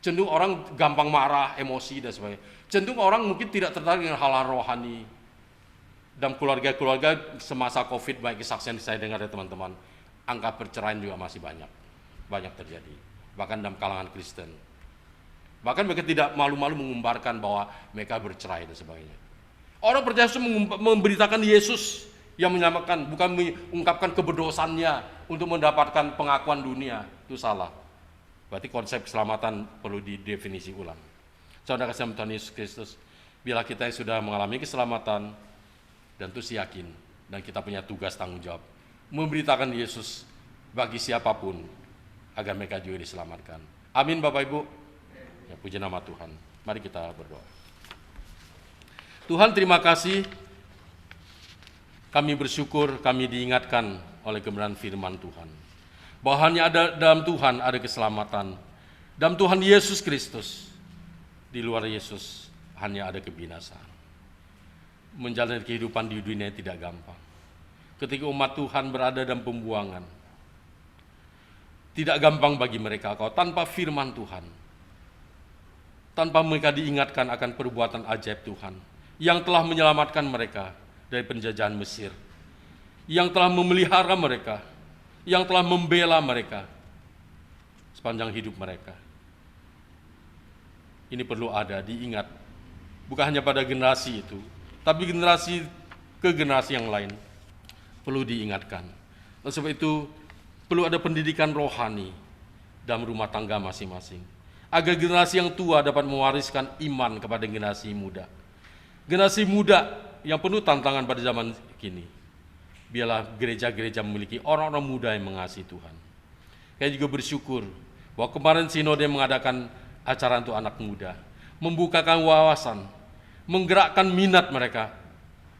cenderung orang gampang marah, emosi dan sebagainya, cenderung orang mungkin tidak tertarik dengan hal-hal rohani. Dalam keluarga-keluarga semasa COVID, baik kesaksian saya dengar dari teman-teman, angka perceraian juga masih banyak terjadi, bahkan dalam kalangan Kristen. Bahkan mereka tidak malu-malu mengumbarkan bahwa mereka bercerai dan sebagainya. Orang percaya Yesus memberitakan Yesus yang menyelamatkan, bukan mengungkapkan keberdosaannya untuk mendapatkan pengakuan dunia. Itu salah. Berarti konsep keselamatan perlu didefinisi ulang. Saudara kasih Tuhan Yesus Kristus, bila kita yang sudah mengalami keselamatan dan terus yakin, dan kita punya tugas tanggung jawab memberitakan Yesus bagi siapapun agar mereka juga diselamatkan. Amin Bapak Ibu. Ya, puji nama Tuhan. Mari kita berdoa. Tuhan, terima kasih. Kami bersyukur kami diingatkan oleh kebenaran firman Tuhan, bahwa hanya ada dalam Tuhan ada keselamatan. Dalam Tuhan Yesus Kristus. Di luar Yesus hanya ada kebinasaan. Menjalani kehidupan di dunia tidak gampang. Ketika umat Tuhan berada dalam pembuangan, tidak gampang bagi mereka kalau tanpa firman Tuhan, tanpa mereka diingatkan akan perbuatan ajaib Tuhan yang telah menyelamatkan mereka dari penjajahan Mesir, yang telah memelihara mereka, yang telah membela mereka sepanjang hidup mereka. Ini perlu ada diingat, bukan hanya pada generasi itu, tapi generasi ke generasi yang lain perlu diingatkan. Oleh sebab itu perlu ada pendidikan rohani dalam rumah tangga masing-masing, agar generasi yang tua dapat mewariskan iman kepada generasi muda. Generasi muda yang penuh tantangan pada zaman kini. Biarlah gereja-gereja memiliki orang-orang muda yang mengasihi Tuhan. Saya juga bersyukur bahwa kemarin Sinode mengadakan acara untuk anak muda, membukakan wawasan, menggerakkan minat mereka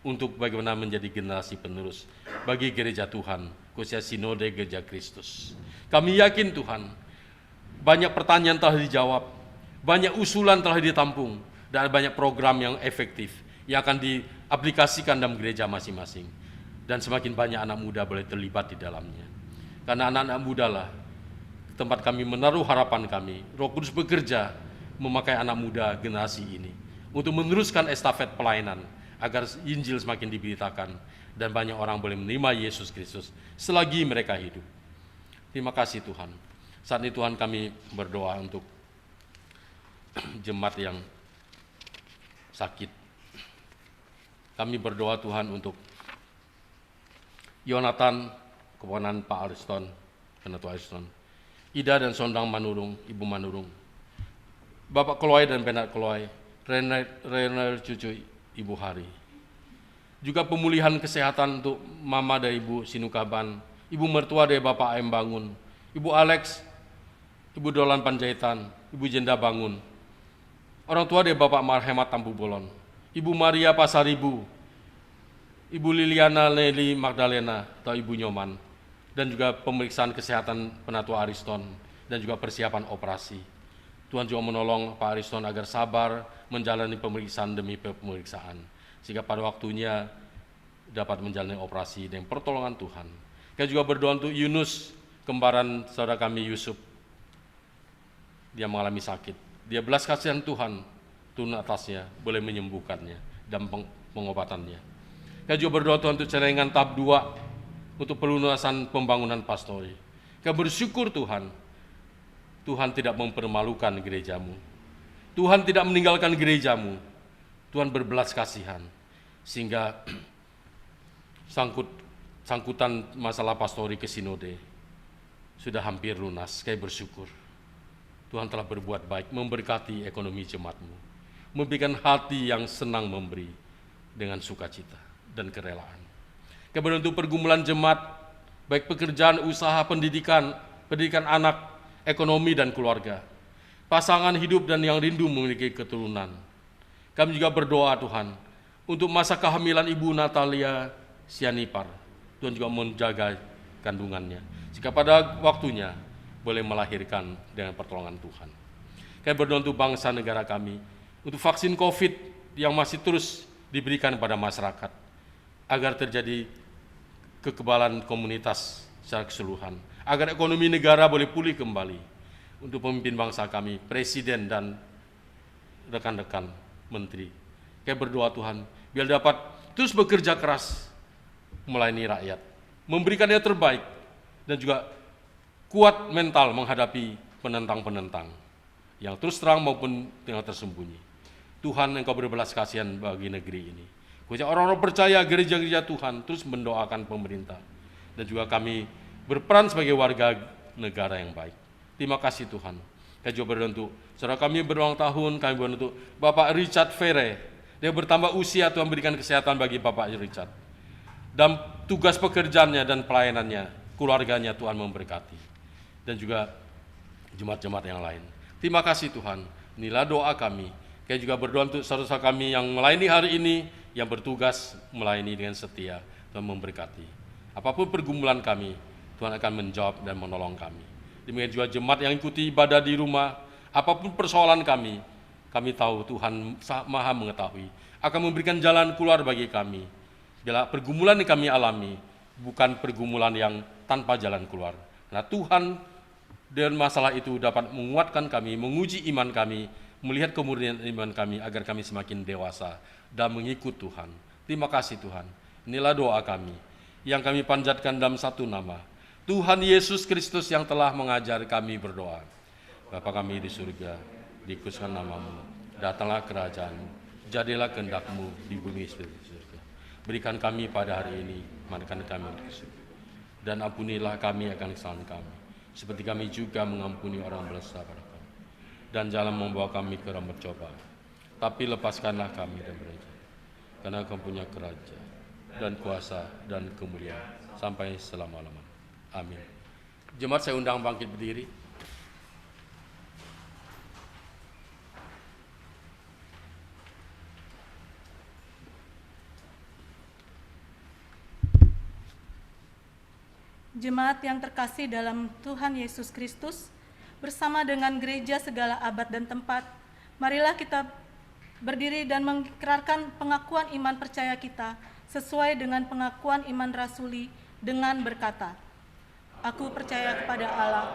untuk bagaimana menjadi generasi penerus bagi gereja Tuhan, khususnya Sinode Gereja Kristus. Kami yakin Tuhan, banyak pertanyaan telah dijawab, banyak usulan telah ditampung, dan banyak program yang efektif yang akan diaplikasikan dalam gereja masing-masing. Dan semakin banyak anak muda boleh terlibat di dalamnya. Karena anak-anak muda lah tempat kami menaruh harapan kami. Roh Kudus bekerja memakai anak muda generasi ini untuk meneruskan estafet pelayanan agar Injil semakin diberitakan dan banyak orang boleh menerima Yesus Kristus selagi mereka hidup. Terima kasih Tuhan. Saat ini Tuhan kami berdoa untuk jemaat yang sakit. Kami berdoa Tuhan untuk Yonatan, keponakan Pak Ariston, Penetua Ariston, Ida dan Sondang Manurung, Ibu Manurung, Bapak Kloy dan Benar Kloy, Renal cucu Ibu Hari. Juga pemulihan kesehatan untuk Mama dari Ibu Sinukaban, Ibu mertua dari Bapak Ayem Bangun, Ibu Alex, Ibu Dolan Panjaitan, Ibu Jenda Bangun, orang tua dari Bapak Marhemat Tampu Bolon, Ibu Maria Pasaribu, Ibu Liliana Leli Magdalena atau Ibu Nyoman, dan juga pemeriksaan kesehatan penatua Ariston dan juga persiapan operasi. Tuhan juga menolong Pak Ariston agar sabar menjalani pemeriksaan demi pemeriksaan, sehingga pada waktunya dapat menjalani operasi dengan pertolongan Tuhan. Kita juga berdoa untuk Yunus, kembaran saudara kami Yusuf. Dia mengalami sakit. Dia belas kasihan Tuhan turun atasnya, boleh menyembuhkannya dan pengobatannya. Kita juga berdoa Tuhan untuk celengan tahap 2 untuk pelunasan pembangunan pastori. Kita bersyukur Tuhan, Tuhan tidak mempermalukan gerejamu. Tuhan tidak meninggalkan gerejamu. Tuhan berbelas kasihan, sehingga sangkutan masalah pastori ke sinode sudah hampir lunas. Kayak bersyukur Tuhan telah berbuat baik, memberkati ekonomi jemaatmu, memberikan hati yang senang memberi dengan sukacita dan kerelaan. Kemudian untuk pergumulan jemaat, baik pekerjaan, usaha, pendidikan anak, ekonomi dan keluarga, pasangan hidup dan yang rindu memiliki keturunan. Kami juga berdoa Tuhan untuk masa kehamilan Ibu Natalia Sianipar. Tuhan juga menjaga kandungannya, jika pada waktunya boleh melahirkan dengan pertolongan Tuhan. Kami berdoa untuk bangsa negara kami, untuk vaksin COVID yang masih terus diberikan pada masyarakat, agar terjadi kekebalan komunitas secara keseluruhan, agar ekonomi negara boleh pulih kembali. Untuk pemimpin bangsa kami, Presiden dan rekan-rekan menteri, kami berdoa Tuhan, biar dapat terus bekerja keras melayani rakyat, memberikan yang terbaik, dan juga kuat mental menghadapi penentang-penentang yang terus terang maupun yang tersembunyi. Tuhan, Engkau berbelas kasihan bagi negeri ini. Khususnya orang-orang percaya, gereja-gereja Tuhan terus mendoakan pemerintah, dan juga kami berperan sebagai warga negara yang baik. Terima kasih Tuhan. Kami juga berdoa untuk saudara kami berulang tahun, kami berdoa untuk Bapak Richard Ferre. Dia bertambah usia, Tuhan berikan kesehatan bagi Bapak Richard. Dan tugas pekerjaannya dan pelayanannya, keluarganya Tuhan memberkati. Dan juga jemaat-jemaat yang lain. Terima kasih Tuhan. Inilah doa kami. Kami juga berdoa untuk saudara-saudara kami yang melayani hari ini, yang bertugas melayani dengan setia. Tuhan memberkati. Apapun pergumulan kami, Tuhan akan menjawab dan menolong kami. Demikian juga jemaat yang ikuti ibadah di rumah, apapun persoalan kami tahu Tuhan Maha mengetahui, akan memberikan jalan keluar bagi kami. Bila pergumulan yang kami alami bukan pergumulan yang tanpa jalan keluar. Nah Tuhan dengan masalah itu dapat menguatkan kami, menguji iman kami, melihat kemurnian iman kami agar kami semakin dewasa dan mengikut Tuhan. Terima kasih Tuhan. Inilah doa kami yang kami panjatkan dalam satu nama, Tuhan Yesus Kristus yang telah mengajar kami berdoa. Bapa kami di surga, dikuduskan namamu, datanglah kerajaan-Mu, jadilah kehendak-Mu di bumi seperti di surga. Berikan kami pada hari ini makan kami untuk surga, dan ampunilah kami akan kesalahan kami, seperti kami juga mengampuni orang berdosa pada kami. Dan jangan membawa kami ke dalam percobaan, tapi lepaskanlah kami dari berdosa. Karena Kau punya kerajaan dan kuasa dan kemuliaan sampai selama-lamanya. Amin. Jemaat saya undang bangkit berdiri. Jemaat yang terkasih dalam Tuhan Yesus Kristus, bersama dengan gereja segala abad dan tempat, marilah kita berdiri dan mengikrarkan pengakuan iman percaya kita sesuai dengan pengakuan iman rasuli dengan berkata, Aku percaya kepada Allah,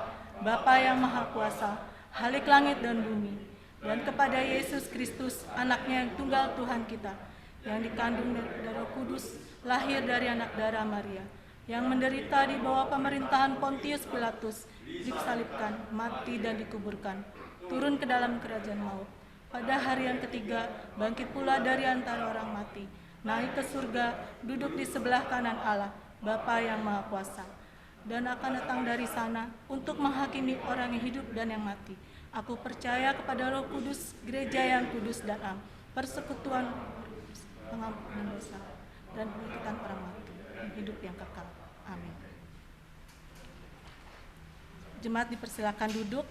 Bapa yang Maha Kuasa, Halik langit dan bumi, dan kepada Yesus Kristus, anaknya yang tunggal Tuhan kita, yang dikandung dari Roh Kudus, lahir dari anak darah Maria, yang menderita di bawah pemerintahan Pontius Pilatus, disalibkan, mati dan dikuburkan, turun ke dalam kerajaan maut. Pada hari yang ketiga, bangkit pula dari antara orang mati, naik ke surga, duduk di sebelah kanan Allah, Bapa yang Maha Kuasa, dan akan datang dari sana untuk menghakimi orang yang hidup dan yang mati. Aku percaya kepada Roh Kudus, gereja yang kudus dan am, persekutuan pengampunan dosa, dan pembangkitan orang mati, hidup yang kekal. Amin. Jemaat dipersilakan duduk.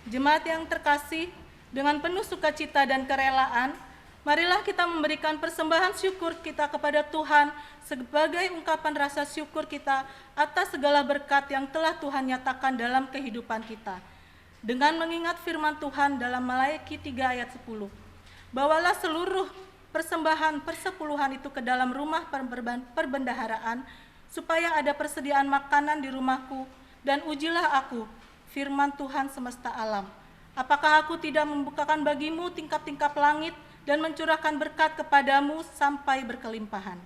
Jemaat yang terkasih, dengan penuh sukacita dan kerelaan, Marilah kita memberikan persembahan syukur kita kepada Tuhan sebagai ungkapan rasa syukur kita atas segala berkat yang telah Tuhan nyatakan dalam kehidupan kita. Dengan mengingat firman Tuhan dalam Maleakhi 3 ayat 10. Bawalah seluruh persembahan persepuluhan itu ke dalam rumah perbendaharaan, supaya ada persediaan makanan di rumahku, dan ujilah aku, firman Tuhan semesta alam. Apakah aku tidak membukakan bagimu tingkap-tingkap langit dan mencurahkan berkat kepadamu sampai berkelimpahan.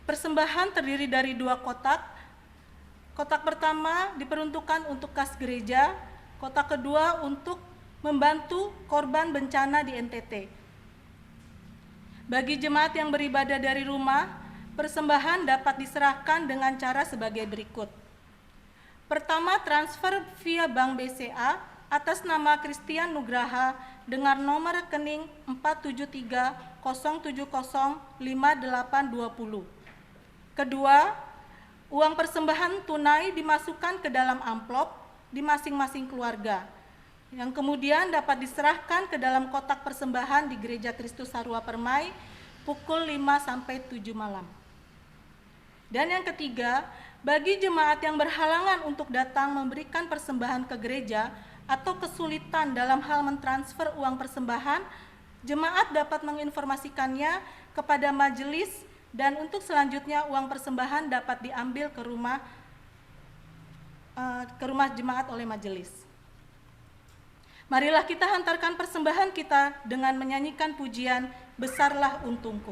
Persembahan terdiri dari 2 kotak. Kotak pertama diperuntukkan untuk kas gereja, kotak kedua untuk membantu korban bencana di NTT. Bagi jemaat yang beribadah dari rumah, persembahan dapat diserahkan dengan cara sebagai berikut. Pertama, transfer via Bank BCA atas nama Christian Nugraha dengan nomor rekening 47307055820. Kedua, uang persembahan tunai dimasukkan ke dalam amplop di masing-masing keluarga, yang kemudian dapat diserahkan ke dalam kotak persembahan di Gereja Kristus Sarua Permai pukul 5 sampai 7 malam. Dan yang ketiga, bagi jemaat yang berhalangan untuk datang memberikan persembahan ke gereja atau kesulitan dalam hal mentransfer uang persembahan, jemaat dapat menginformasikannya kepada majelis, dan untuk selanjutnya uang persembahan dapat diambil ke rumah jemaat oleh majelis. Marilah kita hantarkan persembahan kita dengan menyanyikan pujian Besarlah Untungku.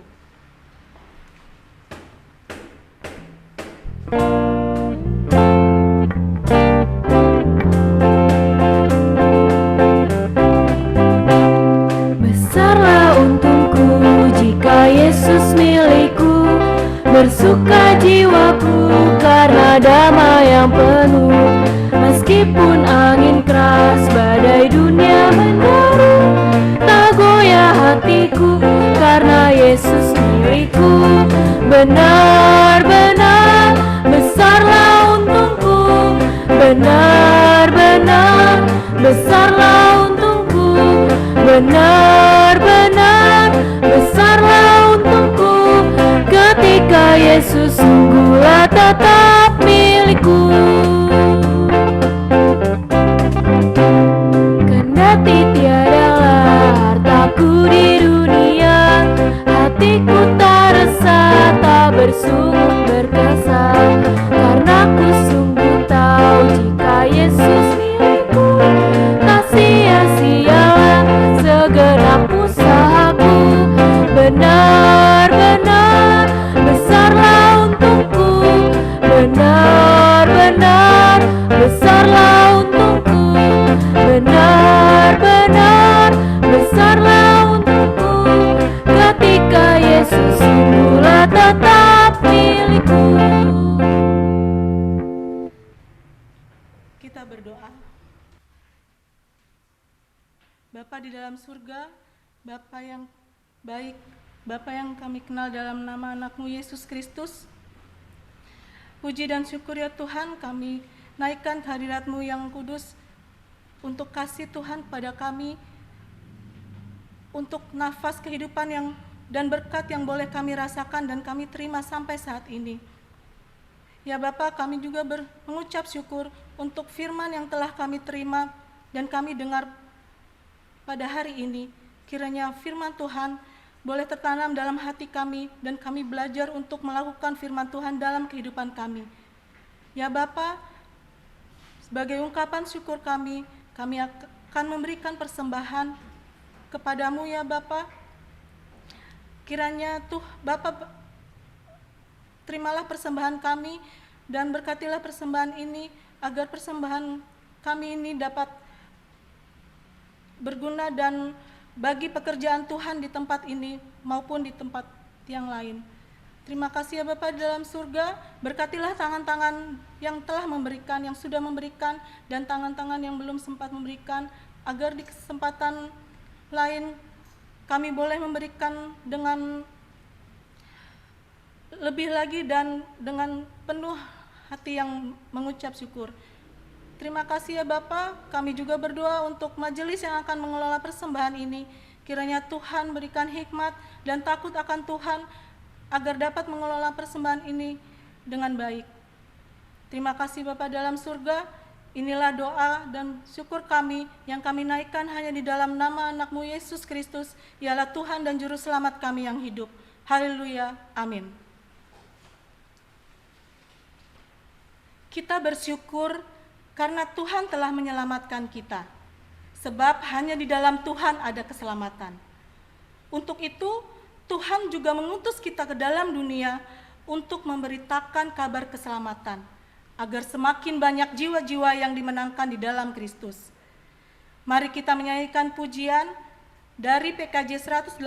Besarlah untungku jika Yesus milikku, bersuka jiwaku karena damai yang penuh. Meskipun angin keras, badai dunia menderu, tak goyah hatiku karena Yesus milikku. Benar-benar besarlah untungku, benar-benar besarlah untungku, benar-benar besarlah untungku ketika Yesus sungguhlah tetap milikku. Kendati tiadalah hartaku di dunia, hatiku tak resah, tak bersungut berkesan, karena ku sungguh tahu jika Yesus milikku, tak sia-sialah segenap usahaku. Benar-benar besarlah untungku, benar-benar besarlah untungku, benar-benar besarlah untungku ketika Yesus sungguhlah tetap milikku. Kita berdoa. Bapa di dalam surga, Bapa yang baik, Bapa yang kami kenal dalam nama anak-Mu Yesus Kristus, puji dan syukur ya Tuhan, kami naikkan hadirat-Mu yang kudus untuk kasih Tuhan pada kami, untuk nafas kehidupan yang dan berkat yang boleh kami rasakan dan kami terima sampai saat ini. Ya Bapa, kami juga mengucap syukur untuk firman yang telah kami terima dan kami dengar pada hari ini. Kiranya firman Tuhan boleh tertanam dalam hati kami dan kami belajar untuk melakukan firman Tuhan dalam kehidupan kami. Ya Bapa, sebagai ungkapan syukur kami akan memberikan persembahan kepadamu ya Bapa. Kiranya Bapa, terimalah persembahan kami dan berkatilah persembahan ini agar persembahan kami ini dapat berguna dan bagi pekerjaan Tuhan di tempat ini maupun di tempat yang lain. Terima kasih ya Bapa di dalam surga, berkatilah tangan-tangan yang telah memberikan, yang sudah memberikan, dan tangan-tangan yang belum sempat memberikan, agar di kesempatan lain kami boleh memberikan dengan lebih lagi dan dengan penuh hati yang mengucap syukur. Terima kasih ya Bapa, kami juga berdoa untuk majelis yang akan mengelola persembahan ini. Kiranya Tuhan berikan hikmat dan takut akan Tuhan agar dapat mengelola persembahan ini dengan baik. Terima kasih Bapa dalam surga, inilah doa dan syukur kami yang kami naikkan hanya di dalam nama anak-Mu Yesus Kristus, ialah Tuhan dan Juru Selamat kami yang hidup. Haleluya, amin. Kita bersyukur karena Tuhan telah menyelamatkan kita, sebab hanya di dalam Tuhan ada keselamatan. Untuk itu, Tuhan juga mengutus kita ke dalam dunia untuk memberitakan kabar keselamatan, agar semakin banyak jiwa-jiwa yang dimenangkan di dalam Kristus. Mari kita menyanyikan pujian dari PKJ 185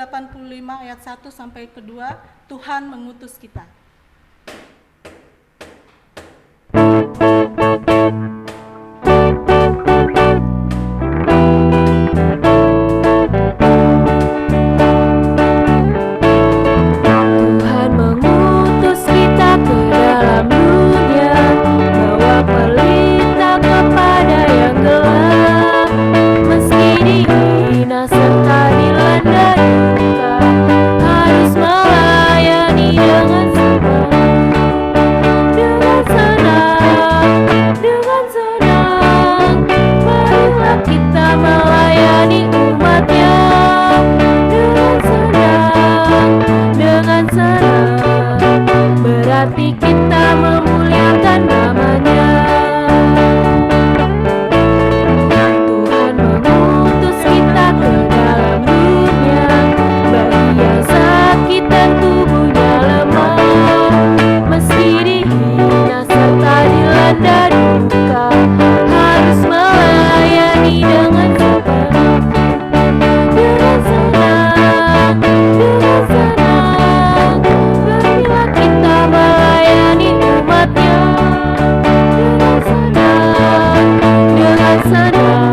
ayat 1 sampai kedua, Tuhan mengutus kita. Tuhan mengutus kita ke dalam dunia, bawa pelita kepada yang gelap. Meski dihina serta dilanda duka, harus melayani dengan sabar. Dengan senang, marilah kita melayani umat-Nya. Dengan senang, berarti kita memuliakan nama-Nya. Tuhan mengutus kita ke dalam dunia, bagi yang sakit dan tubuhnya lemah. Meski dihina serta dilanda duka, harus melayani dengan sabar. Dengan senang, marilah kita melayani umat-Nya. Dengan senang,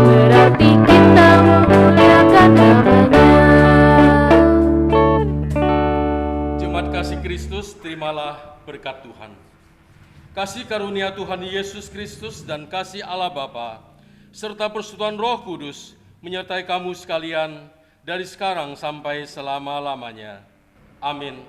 berarti kita memuliakan nama-Nya. Jemaat kasih Kristus, terimalah berkat Tuhan. Kasih karunia Tuhan Yesus Kristus dan kasih Allah Bapa serta persekutuan Roh Kudus menyertai kamu sekalian dari sekarang sampai selama-lamanya. Amin.